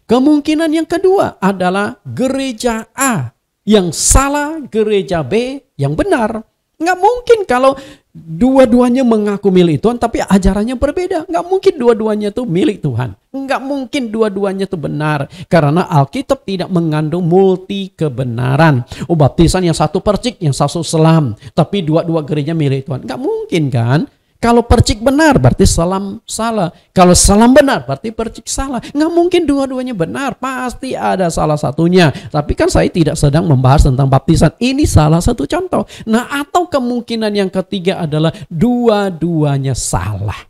Kemungkinan yang kedua adalah gereja A yang salah, gereja B yang benar. Nggak mungkin kalau dua-duanya mengaku milik Tuhan tapi ajarannya berbeda. Nggak mungkin dua-duanya itu milik Tuhan. Nggak mungkin dua-duanya itu benar. Karena Alkitab tidak mengandung multi kebenaran. Oh, baptisan yang satu percik, yang satu selam. Tapi dua-dua gereja milik Tuhan. Nggak mungkin kan? Kalau percik benar berarti selam salah. Kalau selam benar berarti percik salah. Nggak mungkin dua-duanya benar. Pasti ada salah satunya. Tapi kan saya tidak sedang membahas tentang baptisan. Ini salah satu contoh. Nah, atau kemungkinan yang ketiga adalah dua-duanya salah.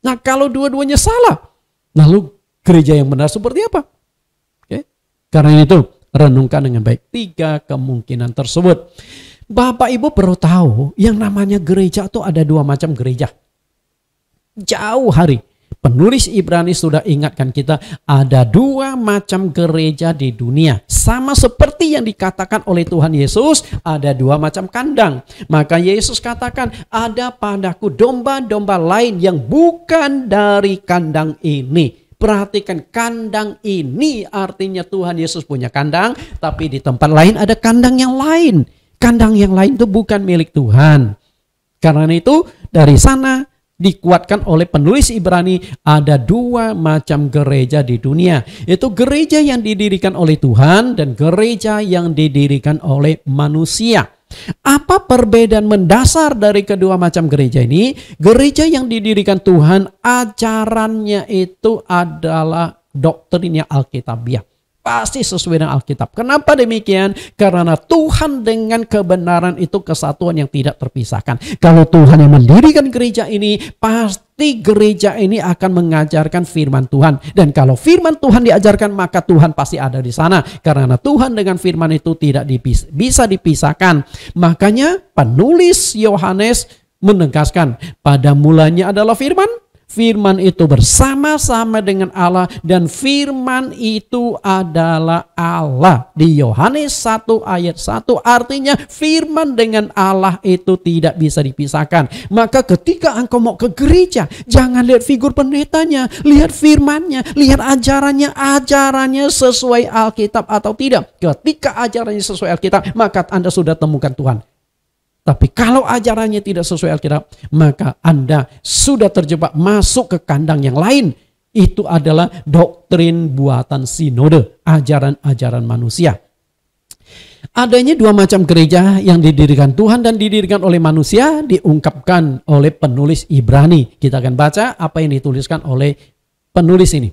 Nah, kalau dua-duanya salah, lalu gereja yang benar seperti apa? Oke. Karena itu renungkan dengan baik 3 kemungkinan tersebut. Bapak Ibu perlu tahu yang namanya gereja itu ada 2 macam gereja. Jauh hari penulis Ibrani sudah ingatkan kita ada 2 macam gereja di dunia. Sama seperti yang dikatakan oleh Tuhan Yesus ada 2 macam kandang. Maka Yesus katakan ada padaku domba-domba lain yang bukan dari kandang ini. Perhatikan, kandang ini artinya Tuhan Yesus punya kandang. Tapi di tempat lain ada kandang yang lain. Kandang yang lain itu bukan milik Tuhan. Karena itu dari sana dikuatkan oleh penulis Ibrani ada 2 macam gereja di dunia. Itu gereja yang didirikan oleh Tuhan dan gereja yang didirikan oleh manusia. Apa perbedaan mendasar dari kedua macam gereja ini? Gereja yang didirikan Tuhan ajarannya itu adalah doktrinnya Alkitabiah. Pasti sesuai dengan Alkitab. Kenapa demikian? Karena Tuhan dengan kebenaran itu kesatuan yang tidak terpisahkan. Kalau Tuhan yang mendirikan gereja ini, pasti gereja ini akan mengajarkan firman Tuhan. Dan kalau firman Tuhan diajarkan, maka Tuhan pasti ada di sana. Karena Tuhan dengan firman itu tidak bisa dipisahkan. Makanya penulis Yohanes menegaskan, pada mulanya adalah firman. Firman itu bersama-sama dengan Allah dan firman itu adalah Allah. Di Yohanes 1 ayat 1 artinya firman dengan Allah itu tidak bisa dipisahkan. Maka ketika engkau mau ke gereja, jangan lihat figur pendetanya, lihat firmannya, lihat ajarannya. Ajarannya sesuai Alkitab atau tidak. Ketika ajarannya sesuai Alkitab, maka Anda sudah temukan Tuhan. Tapi kalau ajarannya tidak sesuai Alkitab, maka Anda sudah terjebak masuk ke kandang yang lain. Itu adalah doktrin buatan sinode, ajaran-ajaran manusia. Adanya 2 macam gereja yang didirikan Tuhan dan didirikan oleh manusia diungkapkan oleh penulis Ibrani. Kita akan baca apa yang dituliskan oleh penulis ini.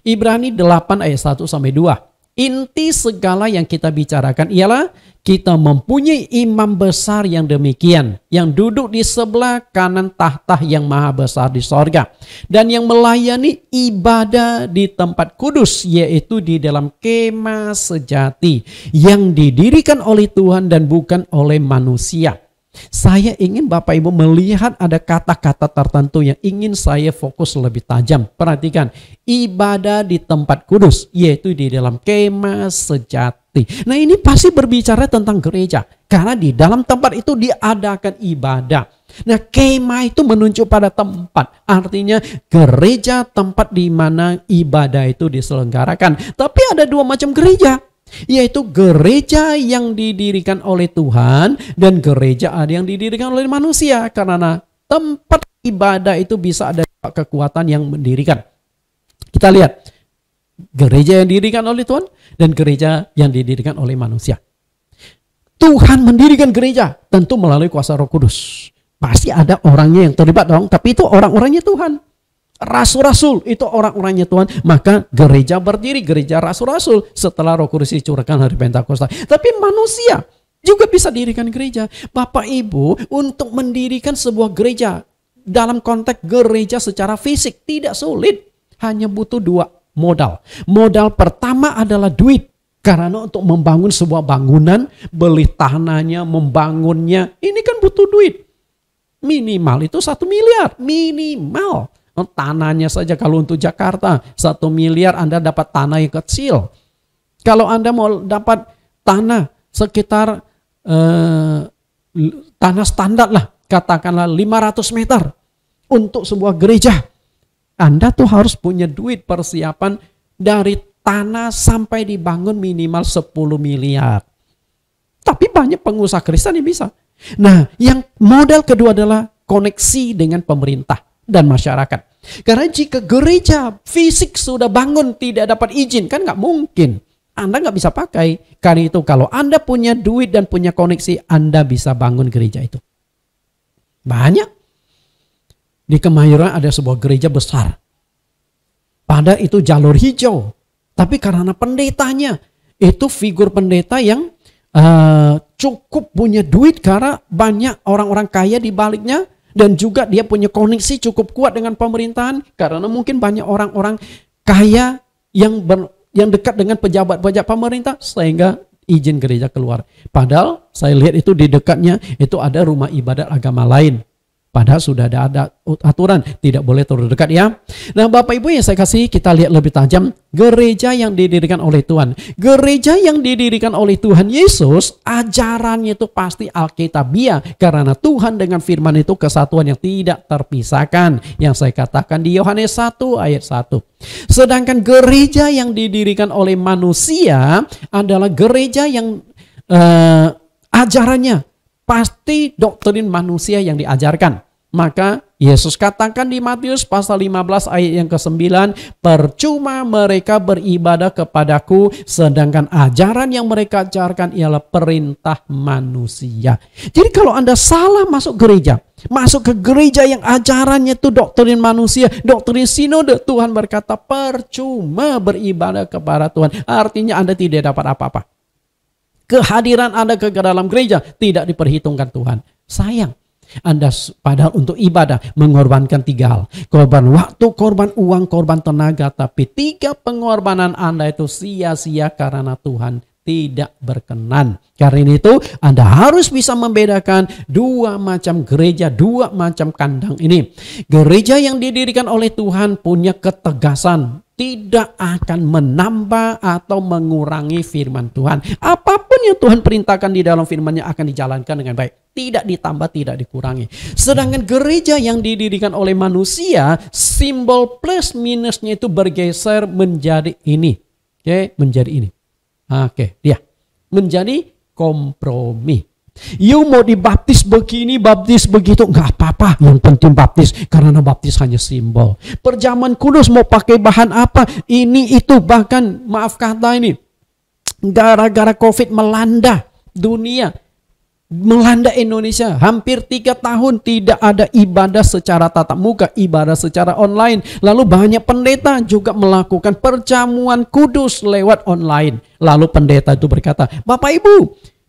Ibrani 8 ayat 1 sampai 2. Inti segala yang kita bicarakan ialah kita mempunyai imam besar yang demikian, yang duduk di sebelah kanan tahta yang maha besar di sorga, dan yang melayani ibadah di tempat kudus, yaitu di dalam kemah sejati, yang didirikan oleh Tuhan dan bukan oleh manusia. Saya ingin Bapak Ibu melihat ada kata-kata tertentu yang ingin saya fokus lebih tajam. Perhatikan, ibadah di tempat kudus, yaitu di dalam kemah sejati. Nah, ini pasti berbicara tentang gereja, karena di dalam tempat itu diadakan ibadah. Nah, kemah itu menunjuk pada tempat, artinya gereja tempat di mana ibadah itu diselenggarakan. Tapi ada 2 macam gereja, yaitu gereja yang didirikan oleh Tuhan dan gereja ada yang didirikan oleh manusia. Karena tempat ibadah itu bisa ada kekuatan yang mendirikan. Kita lihat gereja yang didirikan oleh Tuhan dan gereja yang didirikan oleh manusia. Tuhan mendirikan gereja tentu melalui kuasa Roh Kudus. Pasti ada orangnya yang terlibat dong, tapi itu orang-orangnya Tuhan. Rasul-rasul itu orang-orangnya Tuhan. Maka gereja berdiri, gereja rasul-rasul setelah Roh Kudus dicurahkan hari Pentakosta. Tapi manusia juga bisa dirikan gereja. Bapak Ibu, untuk mendirikan sebuah gereja dalam konteks gereja secara fisik tidak sulit. Hanya butuh 2 modal. Modal pertama adalah duit. Karena untuk membangun sebuah bangunan, beli tanahnya, membangunnya, ini kan butuh duit. Minimal itu 1 miliar, minimal. Tanahnya saja kalau untuk Jakarta 1 miliar Anda dapat tanah yang kecil. Kalau Anda mau dapat tanah sekitar tanah standar lah, katakanlah 500 meter untuk sebuah gereja, Anda tuh harus punya duit persiapan dari tanah sampai dibangun minimal 10 miliar. Tapi banyak pengusaha Kristen yang bisa. Nah, yang model kedua adalah koneksi dengan pemerintah dan masyarakat. Karena jika gereja fisik sudah bangun tidak dapat izin, kan nggak mungkin. Anda nggak bisa pakai. Karena itu kalau Anda punya duit dan punya koneksi, Anda bisa bangun gereja itu. Banyak. Di Kemayoran ada sebuah gereja besar. Pada itu jalur hijau. Tapi karena pendetanya, itu figur pendeta yang cukup punya duit karena banyak orang-orang kaya di baliknya. Dan juga dia punya koneksi cukup kuat dengan pemerintahan. Karena mungkin banyak orang-orang kaya yang dekat dengan pejabat-pejabat pemerintah. Sehingga izin gereja keluar. Padahal saya lihat itu di dekatnya itu ada rumah ibadat agama lain. Padahal sudah ada aturan tidak boleh terlalu dekat ya. Nah Bapak Ibu yang saya kasih, kita lihat lebih tajam gereja yang didirikan oleh Tuhan. Gereja yang didirikan oleh Tuhan Yesus, ajarannya itu pasti Alkitabiah. Karena Tuhan dengan firman itu kesatuan yang tidak terpisahkan. Yang saya katakan di Yohanes 1 ayat 1. Sedangkan gereja yang didirikan oleh manusia adalah gereja yang ajarannya pasti doktrin manusia yang diajarkan. Maka Yesus katakan di Matius pasal 15 ayat yang ke-9, percuma mereka beribadah kepadaku, sedangkan ajaran yang mereka ajarkan ialah perintah manusia. Jadi kalau Anda salah masuk gereja, masuk ke gereja yang ajarannya itu doktrin manusia, doktrin sinode, Tuhan berkata percuma beribadah kepada Tuhan. Artinya Anda tidak dapat apa-apa. Kehadiran Anda ke dalam gereja tidak diperhitungkan Tuhan. Sayang, Anda padahal untuk ibadah mengorbankan 3 hal. Korban waktu, korban uang, korban tenaga. Tapi 3 pengorbanan Anda itu sia-sia karena Tuhan tidak berkenan. Karena itu Anda harus bisa membedakan 2 macam gereja, 2 macam kandang ini. Gereja yang didirikan oleh Tuhan punya ketegasan. Tidak akan menambah atau mengurangi firman Tuhan. Apapun yang Tuhan perintahkan di dalam firman-Nya akan dijalankan dengan baik. Tidak ditambah, tidak dikurangi. Sedangkan gereja yang didirikan oleh manusia, simbol plus minusnya itu bergeser menjadi ini. Oke, menjadi ini. Oke, dia menjadi kompromi. You mau dibaptis begini, baptis begitu, nggak apa-apa. Yang penting baptis, karena baptis hanya simbol. Perjamuan kudus mau pakai bahan apa? Ini itu, bahkan maaf kata ini, gara-gara COVID melanda dunia, melanda Indonesia, hampir 3 tahun tidak ada ibadah secara tatap muka, ibadah secara online. Lalu banyak pendeta juga melakukan perjamuan kudus lewat online. Lalu pendeta itu berkata, Bapak Ibu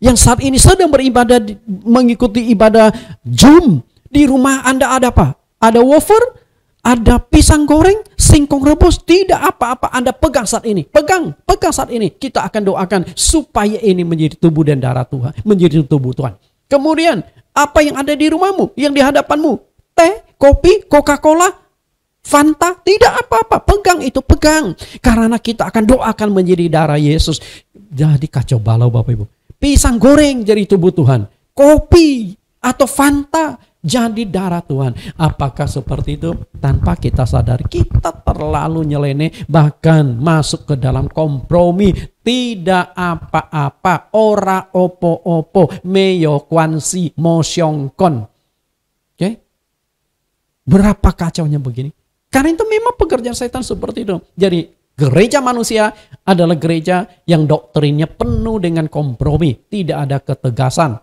yang saat ini sedang beribadah, mengikuti ibadah Zoom, di rumah Anda ada apa? Ada wafer, ada pisang goreng, singkong rebus, tidak apa-apa. Anda pegang saat ini, pegang saat ini. Kita akan doakan supaya ini menjadi tubuh dan darah Tuhan, menjadi tubuh Tuhan. Kemudian, apa yang ada di rumahmu, yang di hadapanmu? Teh, kopi, Coca-Cola, Fanta, tidak apa-apa. Pegang itu, pegang. Karena kita akan doakan menjadi darah Yesus. Jadi kacau balau Bapak Ibu. Pisang goreng jadi tubuh Tuhan. Kopi atau Fanta jadi darah Tuhan. Apakah seperti itu? Tanpa kita sadar, kita terlalu nyeleneh, bahkan masuk ke dalam kompromi. Tidak apa-apa, ora opo-opo, meyo kwansi, mosyongkon. Oke? Berapa kacaunya begini? Karena itu memang pekerjaan setan seperti itu. Jadi gereja manusia adalah gereja yang doktrinnya penuh dengan kompromi. Tidak ada ketegasan.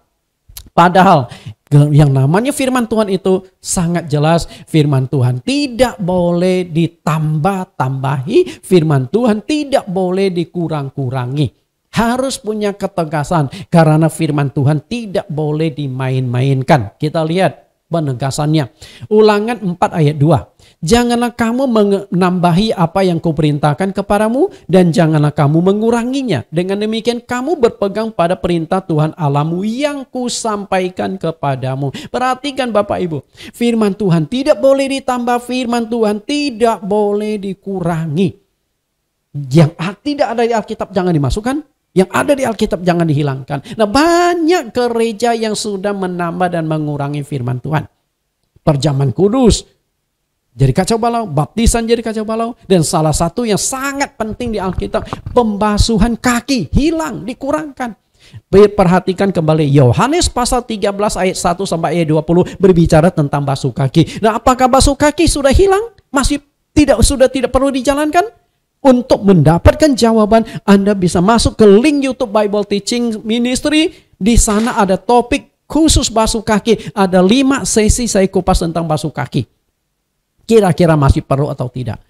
Padahal yang namanya firman Tuhan itu sangat jelas. Firman Tuhan tidak boleh ditambah-tambahi. Firman Tuhan tidak boleh dikurang-kurangi. Harus punya ketegasan. Karena firman Tuhan tidak boleh dimain-mainkan. Kita lihat penegasannya. Ulangan 4 ayat 2. Janganlah kamu menambahi apa yang kuperintahkan kepadamu, dan janganlah kamu menguranginya. Dengan demikian kamu berpegang pada perintah Tuhan Allahmu yang kusampaikan kepadamu. Perhatikan Bapak Ibu, firman Tuhan tidak boleh ditambah, firman Tuhan tidak boleh dikurangi. Yang tidak ada di Alkitab jangan dimasukkan, yang ada di Alkitab jangan dihilangkan. Nah, banyak gereja yang sudah menambah dan mengurangi firman Tuhan. Perjamuan kudus jadi kacau balau, baptisan jadi kacau balau. Dan salah satu yang sangat penting di Alkitab, pembasuhan kaki hilang, dikurangkan. Perhatikan kembali Yohanes pasal 13 ayat 1 sampai ayat 20 berbicara tentang basuh kaki. Nah, apakah basuh kaki sudah hilang? Sudah tidak perlu dijalankan? Untuk mendapatkan jawaban, Anda bisa masuk ke link YouTube Bible Teaching Ministry. Di sana ada topik khusus basuh kaki. Ada 5 sesi saya kupas tentang basuh kaki. Kira-kira masih perlu atau tidak?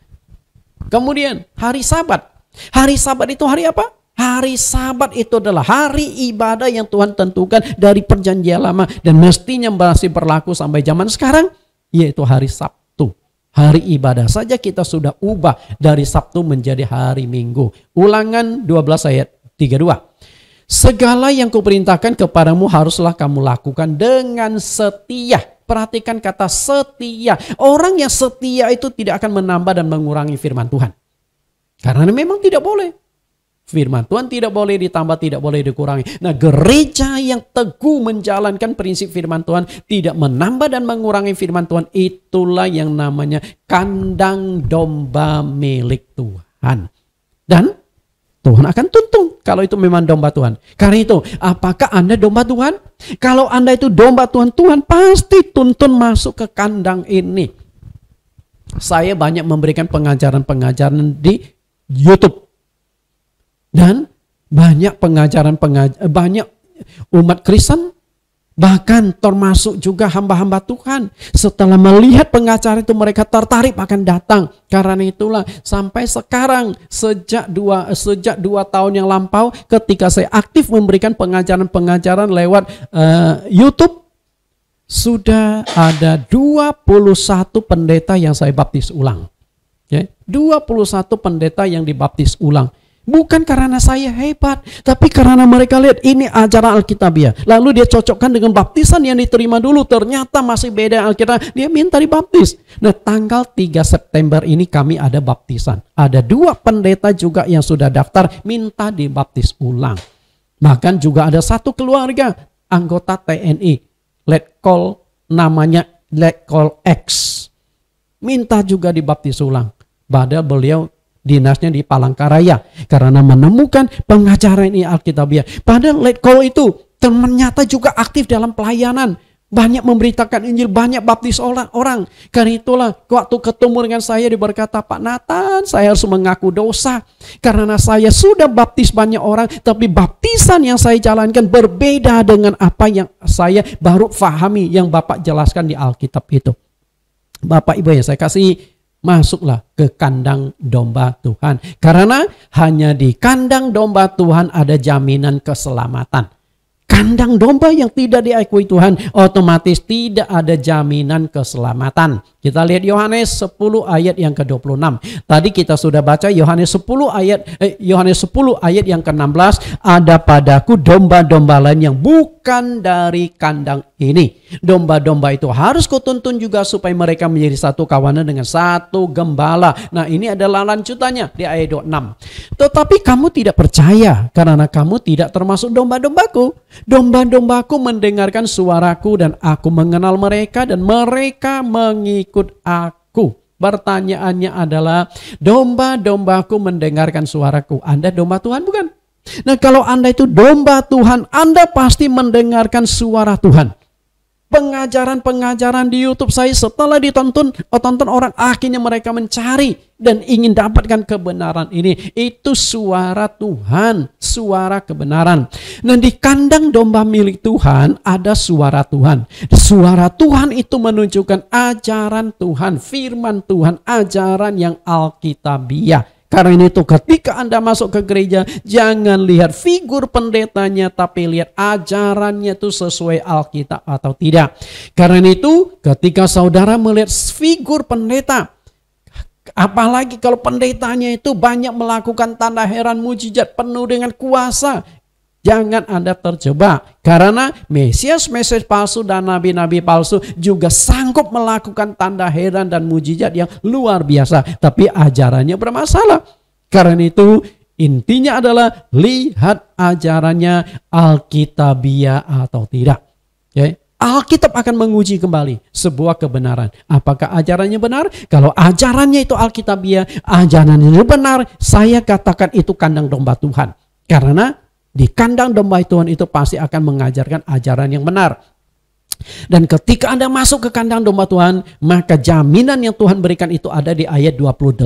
Kemudian hari Sabat. Hari Sabat itu hari apa? Hari Sabat itu adalah hari ibadah yang Tuhan tentukan dari perjanjian lama dan mestinya masih berlaku sampai zaman sekarang, yaitu hari Sabtu. Hari ibadah saja kita sudah ubah dari Sabtu menjadi hari Minggu. Ulangan 12 ayat 32. Segala yang kuperintahkan kepadamu haruslah kamu lakukan dengan setia. Perhatikan kata setia. Orang yang setia itu tidak akan menambah dan mengurangi firman Tuhan. Karena memang tidak boleh. Firman Tuhan tidak boleh ditambah, tidak boleh dikurangi. Nah, gereja yang teguh menjalankan prinsip firman Tuhan, tidak menambah dan mengurangi firman Tuhan, itulah yang namanya kandang domba milik Tuhan. Dan Tuhan akan tuntun kalau itu memang domba Tuhan. Karena itu, apakah Anda domba Tuhan? Kalau Anda itu domba Tuhan, Tuhan pasti tuntun masuk ke kandang ini. Saya banyak memberikan pengajaran-pengajaran di YouTube. Dan banyak banyak umat Kristen, bahkan termasuk juga hamba-hamba Tuhan, setelah melihat pengacara itu mereka tertarik akan datang. Karena itulah sampai sekarang sejak 2 tahun yang lampau, ketika saya aktif memberikan pengajaran-pengajaran lewat YouTube, sudah ada 21 pendeta yang saya baptis ulang. 21 pendeta yang dibaptis ulang. Bukan karena saya hebat, tapi karena mereka lihat ini ajaran Alkitabiah. Lalu dia cocokkan dengan baptisan yang diterima dulu. Ternyata masih beda Alkitab. Dia minta dibaptis. Nah, tanggal 3 September ini kami ada baptisan. Ada 2 pendeta juga yang sudah daftar minta dibaptis ulang. Bahkan juga ada 1 keluarga anggota TNI. Namanya Letkol X. Minta juga dibaptis ulang. Padahal beliau dinasnya di Palangkaraya karena menemukan pengajaran ini Alkitabiah. Padahal Letkol itu ternyata juga aktif dalam pelayanan, banyak memberitakan Injil, banyak baptis orang. Karena itulah waktu ketemu dengan saya dia berkata, Pak Nathan, saya harus mengaku dosa karena saya sudah baptis banyak orang, tapi baptisan yang saya jalankan berbeda dengan apa yang saya baru fahami yang Bapak jelaskan di Alkitab itu. Bapak Ibu yang saya kasih, masuklah ke kandang domba Tuhan. Karena hanya di kandang domba Tuhan ada jaminan keselamatan. Kandang domba yang tidak diakui Tuhan, otomatis tidak ada jaminan keselamatan. Kita lihat Yohanes 10 ayat yang ke-26. Tadi kita sudah baca Yohanes 10 ayat yang ke-16. Ada padaku domba-domba lain yang bukan dari kandang ini. Domba-domba itu harus kutuntun juga supaya mereka menjadi satu kawanan dengan satu gembala. Nah, ini adalah lanjutannya di ayat 26. Tetapi kamu tidak percaya karena kamu tidak termasuk domba-dombaku. Domba-dombaku mendengarkan suaraku dan aku mengenal mereka dan mereka mengikut aku. Pertanyaannya adalah, domba-dombaku mendengarkan suaraku. Anda domba Tuhan bukan? Nah, kalau Anda itu domba Tuhan, Anda pasti mendengarkan suara Tuhan. Pengajaran-pengajaran di YouTube saya setelah tonton orang, akhirnya mereka mencari dan ingin dapatkan kebenaran ini. Itu suara Tuhan, suara kebenaran. Nah, di kandang domba milik Tuhan ada suara Tuhan. Suara Tuhan itu menunjukkan ajaran Tuhan, firman Tuhan, ajaran yang Alkitabiah. Karena itu ketika Anda masuk ke gereja, jangan lihat figur pendetanya, tapi lihat ajarannya itu sesuai Alkitab atau tidak. Karena itu ketika saudara melihat figur pendeta, apalagi kalau pendetanya itu banyak melakukan tanda heran mujizat penuh dengan kuasa, jangan Anda terjebak. Karena Mesias-Mesias palsu dan nabi-nabi palsu juga sanggup melakukan tanda heran dan mujizat yang luar biasa. Tapi ajarannya bermasalah. Karena itu intinya adalah lihat ajarannya Alkitabiah atau tidak. Alkitab akan menguji kembali sebuah kebenaran. Apakah ajarannya benar? Kalau ajarannya itu Alkitabiah, ajarannya benar, saya katakan itu kandang domba Tuhan. Karena di kandang domba Tuhan itu pasti akan mengajarkan ajaran yang benar. Dan ketika Anda masuk ke kandang domba Tuhan, maka jaminan yang Tuhan berikan itu ada di ayat 28.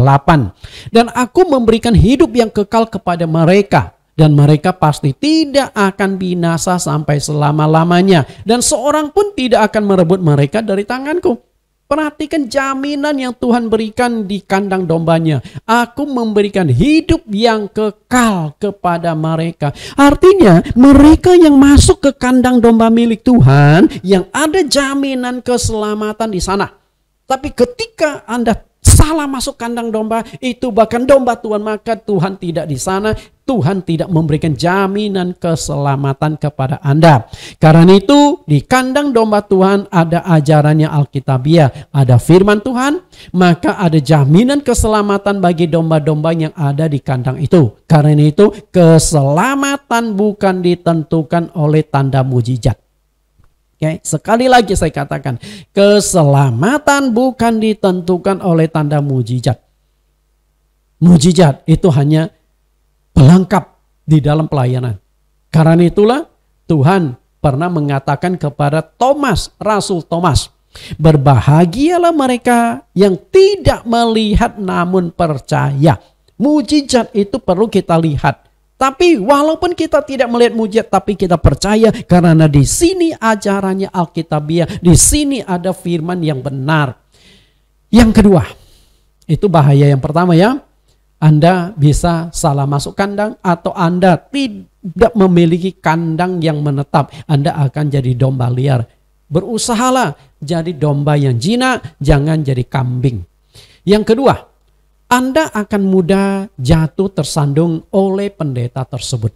Dan aku memberikan hidup yang kekal kepada mereka, dan mereka pasti tidak akan binasa sampai selama-lamanya, dan seorang pun tidak akan merebut mereka dari tanganku. Perhatikan jaminan yang Tuhan berikan di kandang dombanya. Aku memberikan hidup yang kekal kepada mereka. Artinya mereka yang masuk ke kandang domba milik Tuhan, yang ada jaminan keselamatan di sana. Tapi ketika Anda salah masuk kandang domba itu, bahkan domba Tuhan, maka Tuhan tidak di sana. Tuhan tidak memberikan jaminan keselamatan kepada Anda. Karena itu di kandang domba Tuhan ada ajarannya Alkitabiah, ada firman Tuhan, maka ada jaminan keselamatan bagi domba-domba yang ada di kandang itu. Karena itu keselamatan bukan ditentukan oleh tanda mujizat. Oke, sekali lagi saya katakan, keselamatan bukan ditentukan oleh tanda mujizat. Mujizat itu hanya pelengkap di dalam pelayanan. Karena itulah Tuhan pernah mengatakan kepada Thomas, Rasul Thomas, berbahagialah mereka yang tidak melihat namun percaya. Mujizat itu perlu kita lihat. Tapi walaupun kita tidak melihat mujizat, tapi kita percaya karena di sini ajarannya Alkitabiah, di sini ada firman yang benar. Yang kedua, itu bahaya yang pertama ya. Anda bisa salah masuk kandang, atau Anda tidak memiliki kandang yang menetap. Anda akan jadi domba liar. Berusahalah jadi domba yang jinak, jangan jadi kambing. Yang kedua, Anda akan mudah jatuh tersandung oleh pendeta tersebut.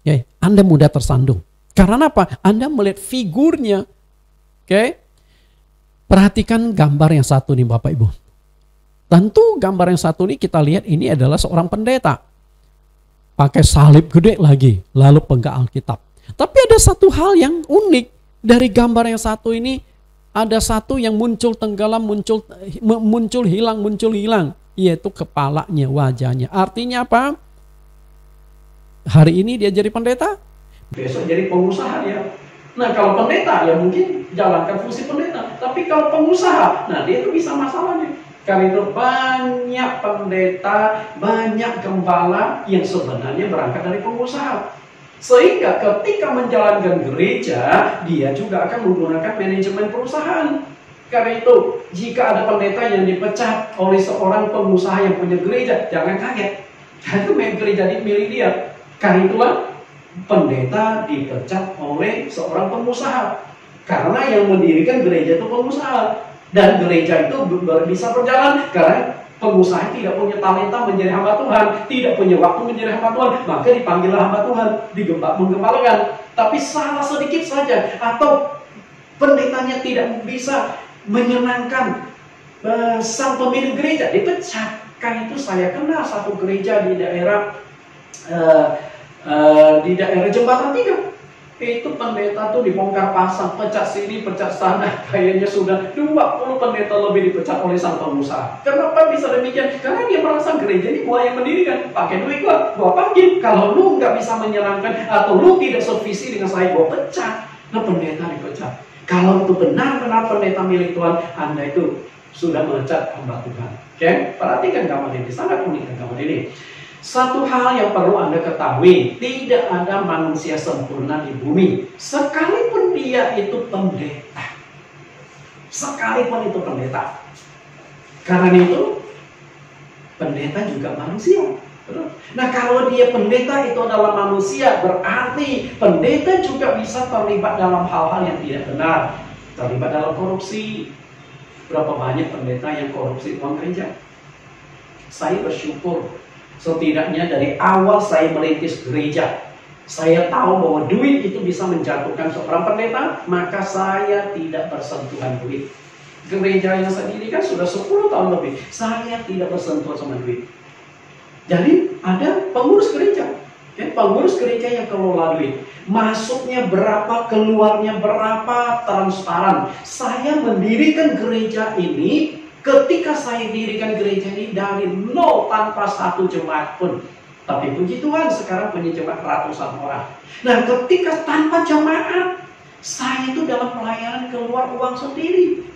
Oke, Anda mudah tersandung. Karena apa? Anda melihat figurnya. Oke, perhatikan gambar yang satu nih Bapak Ibu. Tentu gambar yang satu ini kita lihat ini adalah seorang pendeta. Pakai salib gede lagi, lalu pegang Alkitab. Tapi ada satu hal yang unik dari gambar yang satu ini. Ada satu yang muncul tenggelam, muncul hilang. Yaitu kepalanya, wajahnya. Artinya apa? Hari ini dia jadi pendeta, besok jadi pengusaha dia. Nah kalau pendeta ya mungkin jalankan fungsi pendeta. Tapi kalau pengusaha, nah dia itu bisa masalahnya. Karena itu banyak pendeta, banyak gembala yang sebenarnya berangkat dari pengusaha. Sehingga ketika menjalankan gereja, dia juga akan menggunakan manajemen perusahaan. Karena itu, jika ada pendeta yang dipecat oleh seorang pengusaha yang punya gereja, jangan kaget. Karena itu gereja milik dia. Karena itulah pendeta dipecat oleh seorang pengusaha. Karena yang mendirikan gereja itu pengusaha. Dan gereja itu baru bisa berjalan karena pengusaha tidak punya talenta menjadi hamba Tuhan, tidak punya waktu menjadi hamba Tuhan, maka dipanggillah hamba Tuhan, menggembalakan. Tapi salah sedikit saja, atau pendetanya tidak bisa menyenangkan sang pemilik gereja, dipecat. Kan itu saya kenal satu gereja di daerah Jembatan 3. Itu pendeta tuh dibongkar pasang, pecat sini, pecat sana. Kayaknya sudah 20 pendeta lebih dipecat oleh sang pengusaha. Kenapa bisa demikian? Karena dia merasa gereja ini gua yang mendirikan. Pakai duit gua panggil. Kalau lu nggak bisa menyenangkan atau lu tidak sevisi dengan saya, gua pecat. Nah pendeta dipecat. Kalau itu benar-benar pendeta milik Tuhan, Anda itu sudah memecat hamba Tuhan. Oke? Perhatikan gambar ini, sangat unik gambar ini. Satu hal yang perlu Anda ketahui, tidak ada manusia sempurna di bumi. Sekalipun dia itu pendeta. Sekalipun itu pendeta. Karena itu, pendeta juga manusia. Nah kalau dia pendeta itu adalah manusia, berarti pendeta juga bisa terlibat dalam hal-hal yang tidak benar. Terlibat dalam korupsi. Berapa banyak pendeta yang korupsi uang gereja? Saya bersyukur. Setidaknya dari awal saya merintis gereja, saya tahu bahwa duit itu bisa menjatuhkan seorang pendeta, maka saya tidak bersentuhan duit. Gereja yang saya dirikan sudah 10 tahun lebih, saya tidak bersentuhan sama duit. Jadi ada pengurus gereja, pengurus gereja yang kelola duit. Masuknya berapa, keluarnya berapa, transparan. Saya mendirikan gereja ini. Ketika saya dirikan gereja ini dari nol tanpa satu jemaat pun. Tapi puji Tuhan sekarang punya jemaat ratusan orang. Nah, ketika tanpa jemaat, saya itu dalam pelayanan keluar uang sendiri.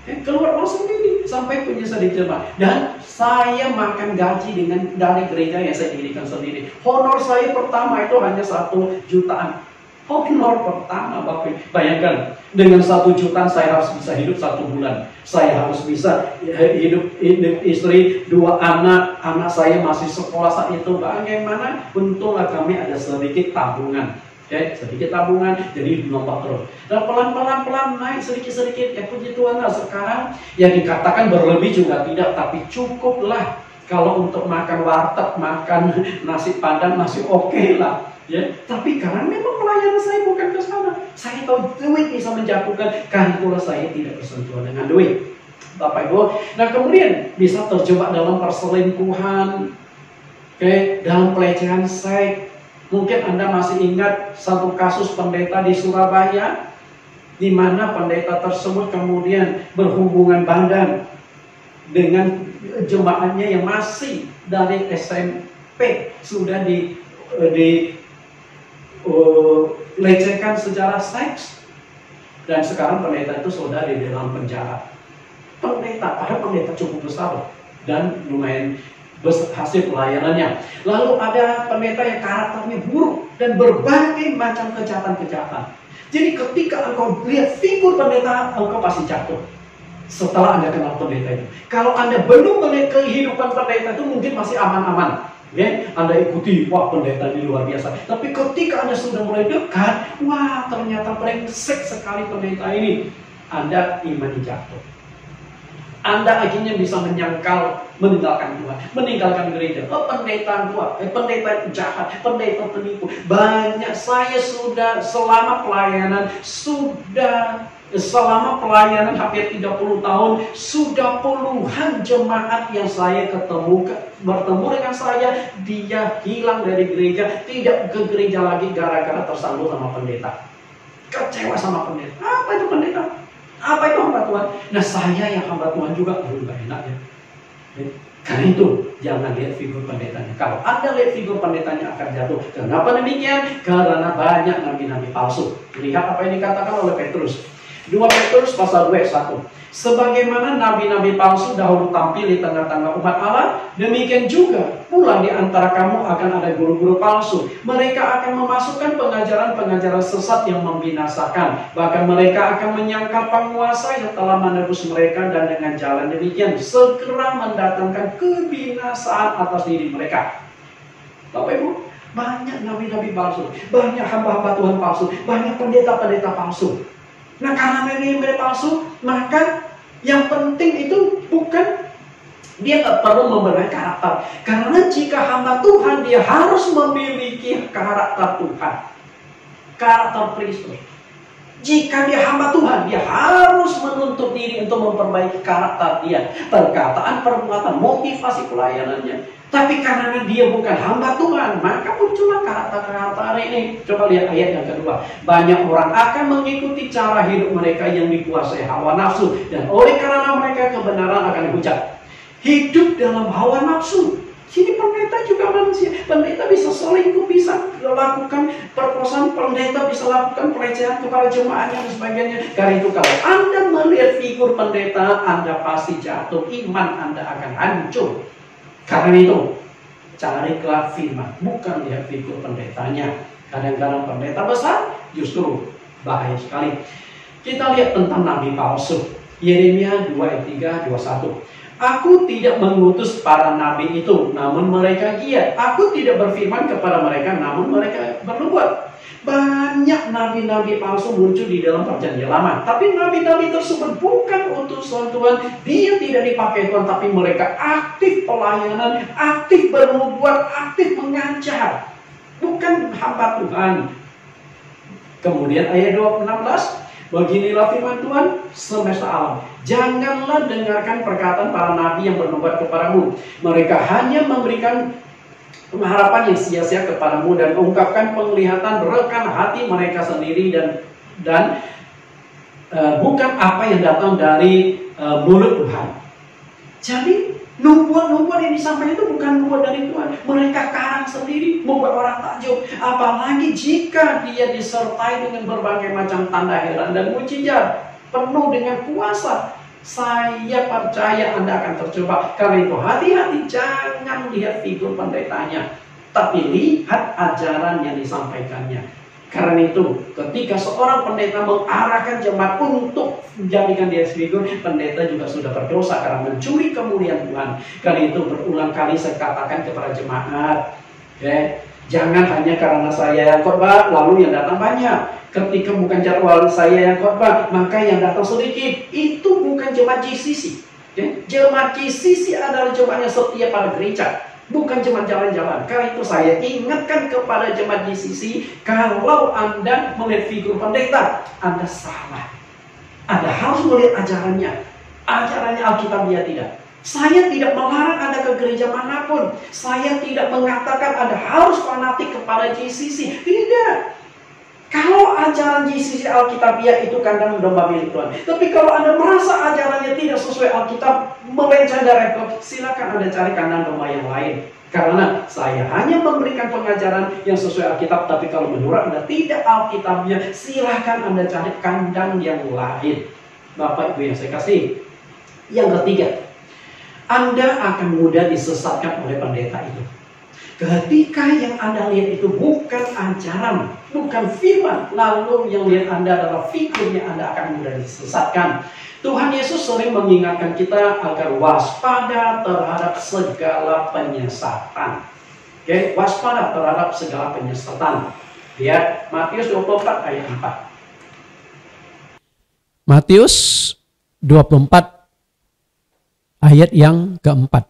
Keluar uang sendiri sampai punya sedikit jemaat. Dan saya makan gaji dari gereja yang saya dirikan sendiri. Honor saya pertama itu hanya 1 jutaan. Honor pertama, Bapak. Bayangkan, dengan 1 jutaan saya harus bisa hidup 1 bulan. Saya harus bisa hidup istri, 2 anak. Anak saya masih sekolah saat itu. Bagaimana? Untunglah kami ada sedikit tabungan. Sedikit tabungan, jadi nomor terus. Dan pelan-pelan naik sedikit-sedikit. Ya puji Tuhan lah, sekarang yang dikatakan berlebih juga tidak, tapi cukuplah. Kalau untuk makan warteg, makan nasi padang masih oke lah. Ya, tapi karena memang pelayanan saya bukan ke sana. Saya tahu duit bisa menjatuhkan, karena itulah saya tidak bersentuhan dengan duit. Bapak Ibu, nah kemudian bisa terjebak dalam perselingkuhan, dalam pelecehan seks. Mungkin Anda masih ingat satu kasus pendeta di Surabaya, di mana pendeta tersebut kemudian berhubungan badan dengan jemaatnya yang masih dari SMP, sudah lecehkan secara seks, dan sekarang pendeta itu sudah di dalam penjara. Padahal pendeta cukup besar dan lumayan hasil pelayanannya. Lalu ada pendeta yang karakternya buruk dan berbagai macam kejahatan-kejahatan. Jadi ketika engkau lihat figur pendeta, engkau pasti jatuh setelah Anda kenal pendeta itu. Kalau Anda belum melihat kehidupan pendeta itu, mungkin masih aman-aman. Anda ikuti, wah pendeta ini luar biasa. Tapi ketika Anda sudah mulai dekat, wah ternyata brengsek sekali pendeta ini, Anda iman jatuh. Anda akhirnya bisa meninggalkan Tuhan, meninggalkan gereja. Pendeta tua, pendeta jahat, pendeta penipu. Banyak, saya sudah selama pelayanan hampir 30 tahun, sudah puluhan jemaat yang saya bertemu dengan saya, dia hilang dari gereja, tidak ke gereja lagi gara-gara tersangkut sama pendeta. Kecewa sama pendeta. Apa itu pendeta? Apa itu hamba Tuhan? Nah, saya yang hamba Tuhan juga, nggak enak ya. Karena itu, jangan lihat figur pendetanya. Kalau Anda lihat figur pendetanya akan jatuh. Kenapa demikian? Karena banyak nabi-nabi palsu. Lihat apa yang dikatakan oleh Petrus. 2 Petrus pasal 2 ayat 1. Sebagaimana nabi-nabi palsu dahulu tampil di tengah-tengah umat Allah, demikian juga pula di antara kamu akan ada guru-guru palsu. Mereka akan memasukkan pengajaran-pengajaran sesat yang membinasakan. Bahkan mereka akan menyangkal penguasa yang telah menebus mereka, dan dengan jalan demikian segera mendatangkan kebinasaan atas diri mereka. Bapak Ibu, banyak nabi-nabi palsu, banyak hamba-hamba Tuhan palsu, banyak pendeta-pendeta palsu. Nah, karena nabi-nabi palsu, maka yang penting itu bukan dia nggak perlu membenahi karakter. Karena jika hamba Tuhan, dia harus memiliki karakter Tuhan, karakter Kristus. Jika dia hamba Tuhan, dia harus menuntut diri untuk memperbaiki karakter dia, perkataan, perbuatan, motivasi pelayanannya. Tapi karena dia bukan hamba Tuhan, maka muncullah karakter-karakter ini. Coba lihat ayat yang kedua. Banyak orang akan mengikuti cara hidup mereka yang dikuasai hawa nafsu, dan oleh karena mereka kebenaran akan dihujat. Hidup dalam hawa nafsu. Sini pendeta juga manusia. Pendeta bisa selingkuh, bisa lakukan perkosaan, pendeta bisa lakukan pelecehan kepada jemaatnya dan sebagainya. Karena itu kalau Anda melihat figur pendeta, Anda pasti jatuh, iman Anda akan hancur. Karena itu, carilah firman, bukan lihat figur pendetanya. Kadang-kadang pendeta besar justru bahaya sekali. Kita lihat tentang nabi palsu. Yeremia 2 ayat 3, 21. Aku tidak mengutus para nabi itu, namun mereka giat. Aku tidak berfirman kepada mereka, namun mereka bernubuat. Banyak nabi-nabi palsu muncul di dalam perjanjian lama. Tapi nabi-nabi tersebut bukan utusan Tuhan. Dia tidak dipakai Tuhan, tapi mereka aktif pelayanan, aktif bernubuat, aktif mengajar. Bukan hamba Tuhan. Kemudian ayat 16. Beginilah firman Tuhan semesta alam. Janganlah dengarkan perkataan para nabi yang bernubuat kepadamu. Mereka hanya memberikan harapan yang sia-sia kepadamu dan mengungkapkan penglihatan rekan hati mereka sendiri dan bukan apa yang datang dari mulut Tuhan. Jadi nubuat-nubuat yang disampaikan itu bukan nubuat dari Tuhan. Mereka karang anak sendiri, membuat orang takjub. Apalagi jika dia disertai dengan berbagai macam tanda heran dan mujizat, penuh dengan kuasa. Saya percaya Anda akan terjebak. Karena itu hati-hati, jangan lihat figur pendetanya, tapi lihat ajaran yang disampaikannya. Karena itu ketika seorang pendeta mengarahkan jemaat untuk menjadikan dia figur, pendeta juga sudah berdosa karena mencuri kemuliaan Tuhan. Karena itu berulang kali saya katakan kepada jemaat, jangan hanya karena saya yang khotbah lalu yang datang banyak. Ketika bukan jadwal saya yang khotbah, maka yang datang sedikit. Itu bukan jemaat GCC. Jemaat GCC adalah jemaat yang setia pada gereja, bukan jemaat jalan-jalan. Karena itu saya ingatkan kepada jemaat GCC, kalau Anda melihat figur pendeta, Anda salah. Anda harus melihat ajarannya. Ajarannya Alkitabiah tidak. Saya tidak melarang Anda ke gereja manapun. Saya tidak mengatakan Anda harus fanatik kepada GCC. Tidak. Kalau ajaran GCC Alkitabiah itu kandang domba milik Tuhan. Tapi kalau Anda merasa ajarannya tidak sesuai Alkitab, melenceng dari itu, silakan Anda cari kandang domba yang lain. Karena saya hanya memberikan pengajaran yang sesuai Alkitab. Tapi kalau menurut Anda tidak Alkitabiah, silakan Anda cari kandang yang lain. Bapak Ibu yang saya kasih. Yang ketiga, Anda akan mudah disesatkan oleh pendeta itu. Ketika yang Anda lihat itu bukan ajaran, bukan firman, lalu yang lihat Anda adalah figurnya, Anda akan mudah disesatkan. Tuhan Yesus sering mengingatkan kita agar waspada terhadap segala penyesatan. Waspada terhadap segala penyesatan. Lihat Matius 24 ayat 4. Matius 24 ayat yang keempat.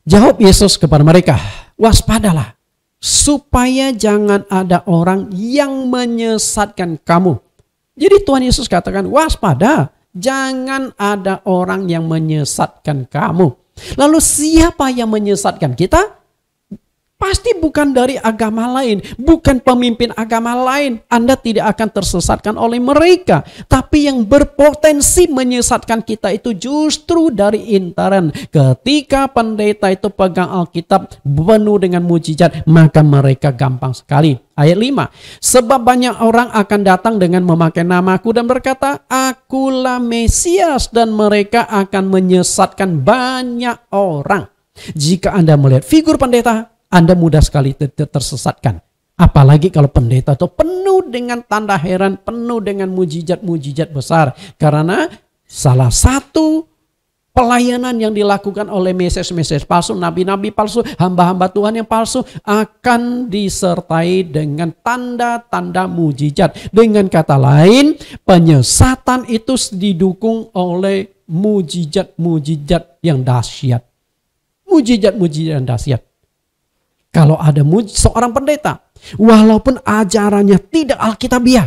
Jawab Yesus kepada mereka, waspadalah, supaya jangan ada orang yang menyesatkan kamu. Jadi Tuhan Yesus katakan, waspada, jangan ada orang yang menyesatkan kamu. Lalu siapa yang menyesatkan kita? Pasti bukan dari agama lain, bukan pemimpin agama lain. Anda tidak akan tersesatkan oleh mereka. Tapi yang berpotensi menyesatkan kita itu justru dari intern. Ketika pendeta itu pegang Alkitab penuh dengan mujizat, maka mereka gampang sekali. Ayat 5. Sebab banyak orang akan datang dengan memakai namaku dan berkata, akulah Mesias, dan mereka akan menyesatkan banyak orang. Jika Anda melihat figur pendeta, Anda mudah sekali tersesatkan. Apalagi kalau pendeta itu penuh dengan tanda heran, penuh dengan mujizat-mujizat besar. Karena salah satu pelayanan yang dilakukan oleh Mesias-Mesias palsu, nabi-nabi palsu, hamba-hamba Tuhan yang palsu akan disertai dengan tanda-tanda mujizat. Dengan kata lain, penyesatan itu didukung oleh mujizat-mujizat yang dahsyat. Mujizat-mujizat yang dahsyat. Kalau ada seorang pendeta, walaupun ajarannya tidak Alkitabiah,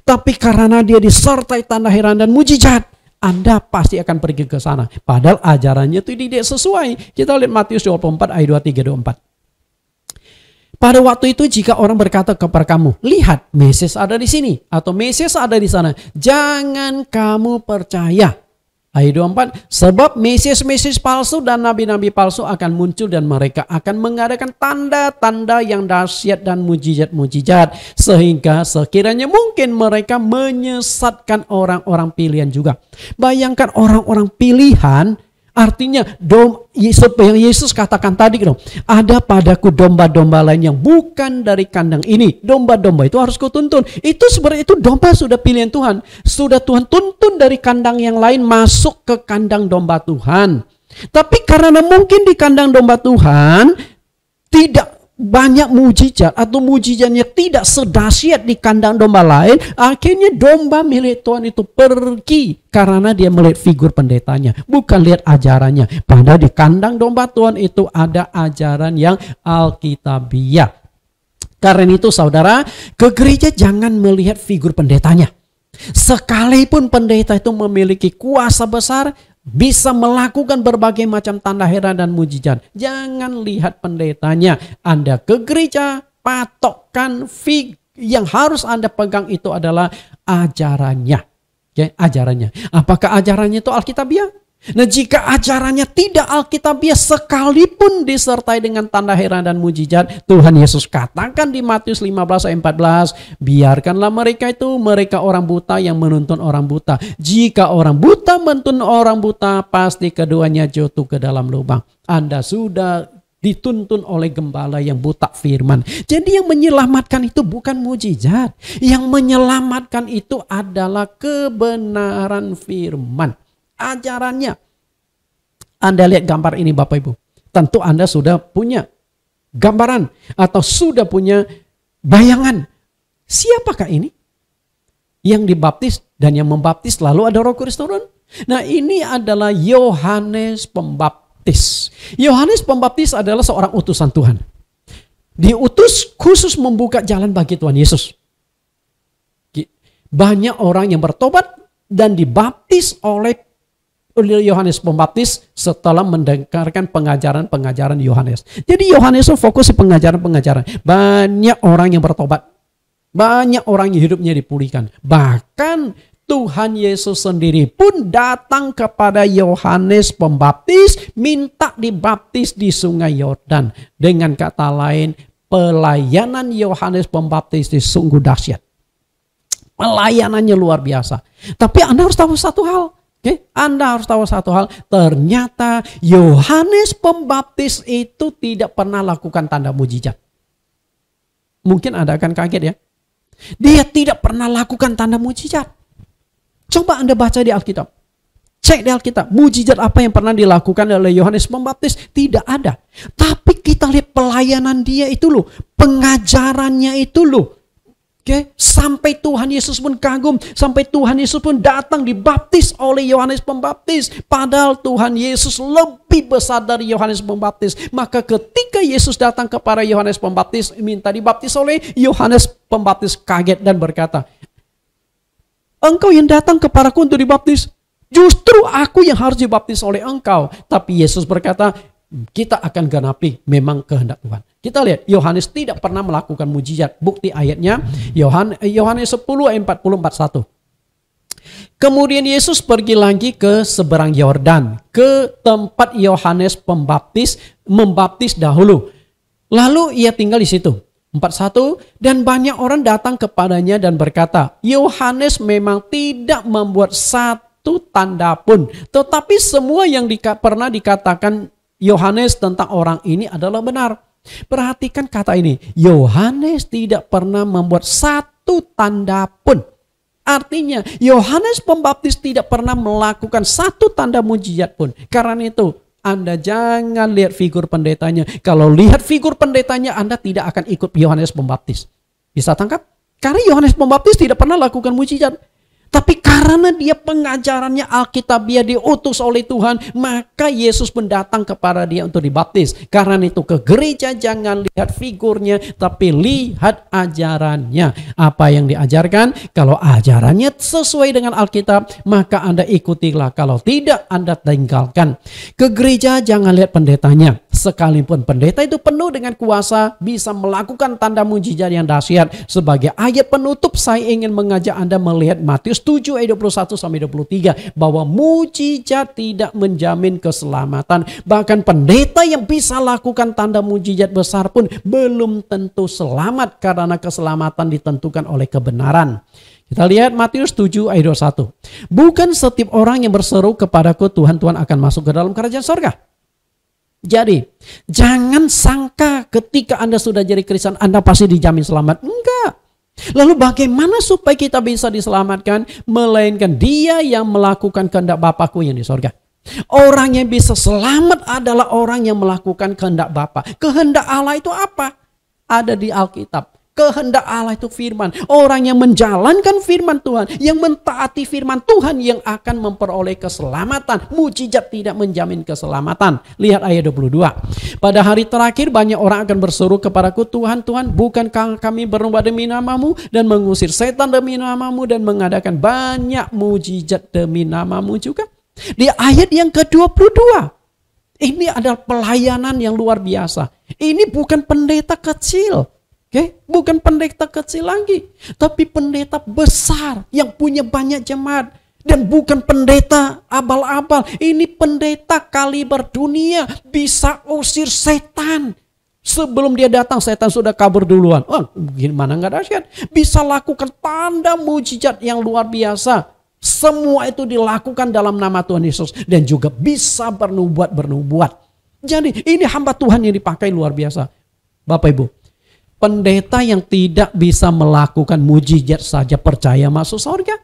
tapi karena dia disertai tanda heran dan mujizat, Anda pasti akan pergi ke sana. Padahal ajarannya itu tidak sesuai. Kita lihat Matius 24 ayat 23-24. Pada waktu itu jika orang berkata kepada kamu, lihat Mesias ada di sini atau Mesias ada di sana, jangan kamu percaya. Ayat 24, sebab Mesias-Mesias palsu dan nabi-nabi palsu akan muncul dan mereka akan mengadakan tanda-tanda yang dahsyat dan mujizat-mujizat. Sehingga sekiranya mungkin mereka menyesatkan orang-orang pilihan juga. Bayangkan orang-orang pilihan, artinya yang Yesus katakan tadi, ada padaku domba-domba lain yang bukan dari kandang ini. Domba-domba itu harus kutuntun. Itu sebenarnya itu domba sudah pilihan Tuhan. Sudah Tuhan tuntun dari kandang yang lain masuk ke kandang domba Tuhan. Tapi karena mungkin di kandang domba Tuhan tidak banyak mujizat atau mujizatnya tidak sedahsyat di kandang domba lain, akhirnya domba milik Tuhan itu pergi karena dia melihat figur pendetanya, bukan lihat ajarannya. Padahal di kandang domba Tuhan itu ada ajaran yang Alkitabiah. Karena itu saudara, ke gereja jangan melihat figur pendetanya. Sekalipun pendeta itu memiliki kuasa besar, bisa melakukan berbagai macam tanda heran dan mujizat, jangan lihat pendetanya. Anda ke gereja, patokan yang harus Anda pegang itu adalah ajarannya. Ajarannya. Apakah ajarannya itu Alkitabiah? Nah, jika ajarannya tidak alkitabiah sekalipun disertai dengan tanda heran dan mujizat, Tuhan Yesus katakan di Matius 15 ayat 14, biarkanlah mereka orang buta yang menuntun orang buta. Jika orang buta menuntun orang buta, pasti keduanya jatuh ke dalam lubang. Anda sudah dituntun oleh gembala yang buta firman. Jadi yang menyelamatkan itu bukan mujizat. Yang menyelamatkan itu adalah kebenaran firman. Ajarannya. Anda lihat gambar ini Bapak Ibu. Tentu Anda sudah punya gambaran atau sudah punya bayangan. Siapakah ini? Yang dibaptis dan yang membaptis lalu ada Roh Kudus turun. Nah, ini adalah Yohanes Pembaptis. Yohanes Pembaptis adalah seorang utusan Tuhan. Diutus khusus membuka jalan bagi Tuhan Yesus. Banyak orang yang bertobat dan dibaptis oleh Yohanes Pembaptis setelah mendengarkan pengajaran-pengajaran Yohanes. Jadi Yohanes itu fokus di pengajaran-pengajaran. Banyak orang yang bertobat. Banyak orang yang hidupnya dipulihkan. Bahkan Tuhan Yesus sendiri pun datang kepada Yohanes Pembaptis, minta dibaptis di Sungai Yordan. Dengan kata lain, pelayanan Yohanes Pembaptis itu sungguh dahsyat. Pelayanannya luar biasa. Tapi Anda harus tahu satu hal. Anda harus tahu satu hal, ternyata Yohanes Pembaptis itu tidak pernah lakukan tanda mujizat. Mungkin Anda akan kaget ya. Dia tidak pernah lakukan tanda mujizat. Coba Anda baca di Alkitab. Cek di Alkitab, mujizat apa yang pernah dilakukan oleh Yohanes Pembaptis? Tidak ada. Tapi kita lihat pelayanan dia itu loh, pengajarannya itu loh. Sampai Tuhan Yesus pun kagum, sampai Tuhan Yesus pun datang dibaptis oleh Yohanes Pembaptis. Padahal Tuhan Yesus lebih besar dari Yohanes Pembaptis. Maka ketika Yesus datang kepada Yohanes Pembaptis, minta dibaptis oleh Yohanes Pembaptis kaget dan berkata, engkau yang datang kepadaku untuk dibaptis, justru aku yang harus dibaptis oleh engkau. Tapi Yesus berkata, kita akan genapi memang kehendak Tuhan. Kita lihat Yohanes tidak pernah melakukan mujizat. Bukti ayatnya Yohanes 10 ayat 40-41. Kemudian Yesus pergi lagi ke seberang Yordan, ke tempat Yohanes Pembaptis membaptis dahulu. Lalu ia tinggal di situ. 41, dan banyak orang datang kepadanya dan berkata, Yohanes memang tidak membuat satu tanda pun, tetapi semua yang pernah dikatakan Yohanes tentang orang ini adalah benar. Perhatikan kata ini, Yohanes tidak pernah membuat satu tanda pun. Artinya Yohanes Pembaptis tidak pernah melakukan satu tanda mujizat pun. Karena itu Anda jangan lihat figur pendetanya. Kalau lihat figur pendetanya, Anda tidak akan ikut Yohanes Pembaptis. Bisa tangkap? Karena Yohanes Pembaptis tidak pernah lakukan mujizat. Tapi karena dia pengajarannya Alkitabiah, diutus oleh Tuhan, maka Yesus pun datang kepada dia untuk dibaptis. Karena itu ke gereja jangan lihat figurnya, tapi lihat ajarannya. Apa yang diajarkan? Kalau ajarannya sesuai dengan Alkitab, maka Anda ikutilah. Kalau tidak, Anda tinggalkan. Ke gereja jangan lihat pendetanya. Sekalipun pendeta itu penuh dengan kuasa, bisa melakukan tanda mujizat yang dahsyat. Sebagai ayat penutup, saya ingin mengajak Anda melihat Matius 7 ayat 21-23. Bahwa mujizat tidak menjamin keselamatan. Bahkan pendeta yang bisa lakukan tanda mujizat besar pun belum tentu selamat. Karena keselamatan ditentukan oleh kebenaran. Kita lihat Matius 7 ayat 21. Bukan setiap orang yang berseru kepadaku Tuhan, Tuhan akan masuk ke dalam kerajaan sorga. Jadi, jangan sangka ketika Anda sudah jadi Kristen, Anda pasti dijamin selamat. Enggak. Lalu bagaimana supaya kita bisa diselamatkan? Melainkan dia yang melakukan kehendak Bapakku yang di sorga. Orang yang bisa selamat adalah orang yang melakukan kehendak Bapa. Kehendak Allah itu apa? Ada di Alkitab. Kehendak Allah itu firman. Orang yang menjalankan firman Tuhan, yang mentaati firman Tuhan yang akan memperoleh keselamatan. Mujizat tidak menjamin keselamatan. Lihat ayat 22. Pada hari terakhir banyak orang akan berseru kepadaku, Tuhan, Tuhan, bukankah kami bernubuat demi namamu dan mengusir setan demi namamu dan mengadakan banyak mujizat demi namamu juga? Di ayat yang ke-22. Ini adalah pelayanan yang luar biasa. Ini bukan pendeta kecil. Bukan pendeta kecil lagi, tapi pendeta besar yang punya banyak jemaat. Dan bukan pendeta abal-abal. Ini pendeta kaliber dunia. Bisa usir setan. Sebelum dia datang, setan sudah kabur duluan. Oh, gimana nggak dahsyat? Bisa lakukan tanda mujizat yang luar biasa. Semua itu dilakukan dalam nama Tuhan Yesus. Dan juga bisa bernubuat. Jadi ini hamba Tuhan yang dipakai luar biasa. Bapak Ibu, pendeta yang tidak bisa melakukan mujizat saja percaya masuk surga.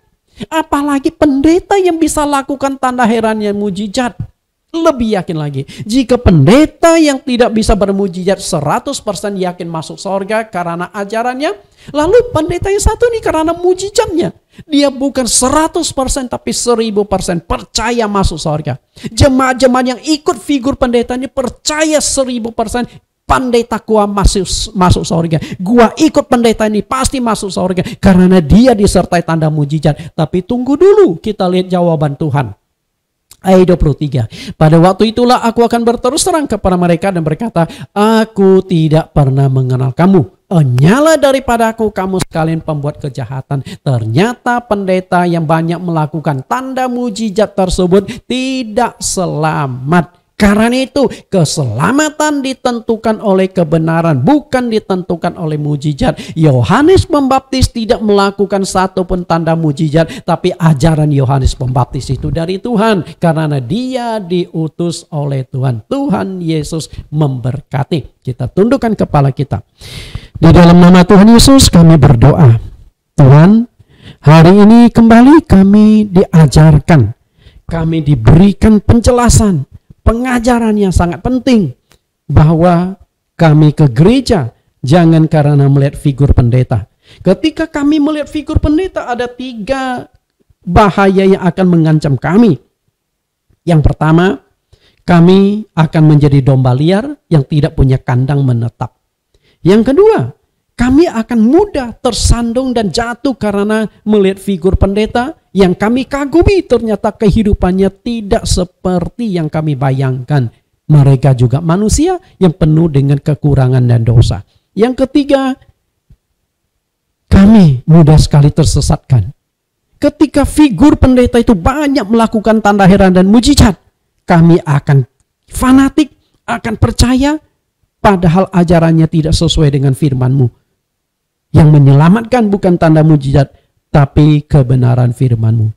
Apalagi pendeta yang bisa lakukan tanda heran yang mujizat. Lebih yakin lagi, jika pendeta yang tidak bisa bermujizat 100% yakin masuk surga karena ajarannya, lalu pendeta yang satu ini karena mujizatnya, dia bukan 100% tapi 1000% percaya masuk surga. Jemaat-jemaat yang ikut figur pendetanya percaya 1000%. Pendeta gua masuk surga. Gua ikut pendeta ini pasti masuk surga karena dia disertai tanda mujizat. Tapi tunggu dulu, kita lihat jawaban Tuhan. Ayat 23. Pada waktu itulah aku akan berterus terang kepada mereka dan berkata, aku tidak pernah mengenal kamu. Nyala daripada aku kamu sekalian pembuat kejahatan. Ternyata pendeta yang banyak melakukan tanda mujizat tersebut tidak selamat. Karena itu keselamatan ditentukan oleh kebenaran, bukan ditentukan oleh mujizat. Yohanes Pembaptis tidak melakukan satupun tanda mujizat, tapi ajaran Yohanes Pembaptis itu dari Tuhan. Karena dia diutus oleh Tuhan. Tuhan Yesus memberkati. Kita tundukkan kepala kita. Di dalam nama Tuhan Yesus kami berdoa. Tuhan, hari ini kembali kami diajarkan. Kami diberikan penjelasan. Pengajaran yang sangat penting bahwa kami ke gereja jangan karena melihat figur pendeta. Ketika kami melihat figur pendeta ada 3 bahaya yang akan mengancam kami. Yang pertama, kami akan menjadi domba liar yang tidak punya kandang menetap. Yang kedua, kami akan mudah tersandung dan jatuh karena melihat figur pendeta yang kami kagumi ternyata kehidupannya tidak seperti yang kami bayangkan. Mereka juga manusia yang penuh dengan kekurangan dan dosa. Yang ketiga, kami mudah sekali tersesatkan. Ketika figur pendeta itu banyak melakukan tanda heran dan mujizat, kami akan fanatik, akan percaya, padahal ajarannya tidak sesuai dengan firman-Mu. Yang menyelamatkan bukan tanda mujizat, tapi kebenaran firman-Mu.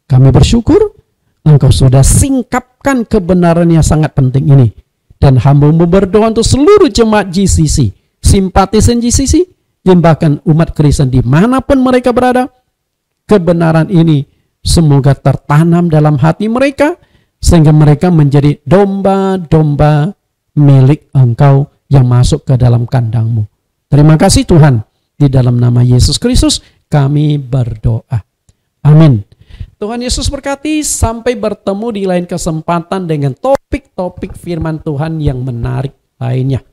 Kami bersyukur Engkau sudah singkapkan kebenaran yang sangat penting ini. Dan hamba-Mu berdoa untuk seluruh jemaat GCC, simpatisan GCC, dan bahkan umat Kristen dimanapun mereka berada. Kebenaran ini semoga tertanam dalam hati mereka, sehingga mereka menjadi domba-domba milik Engkau yang masuk ke dalam kandang-Mu. Terima kasih Tuhan. Di dalam nama Yesus Kristus kami berdoa. Amin. Tuhan Yesus berkati. Sampai bertemu di lain kesempatan dengan topik-topik firman Tuhan yang menarik lainnya.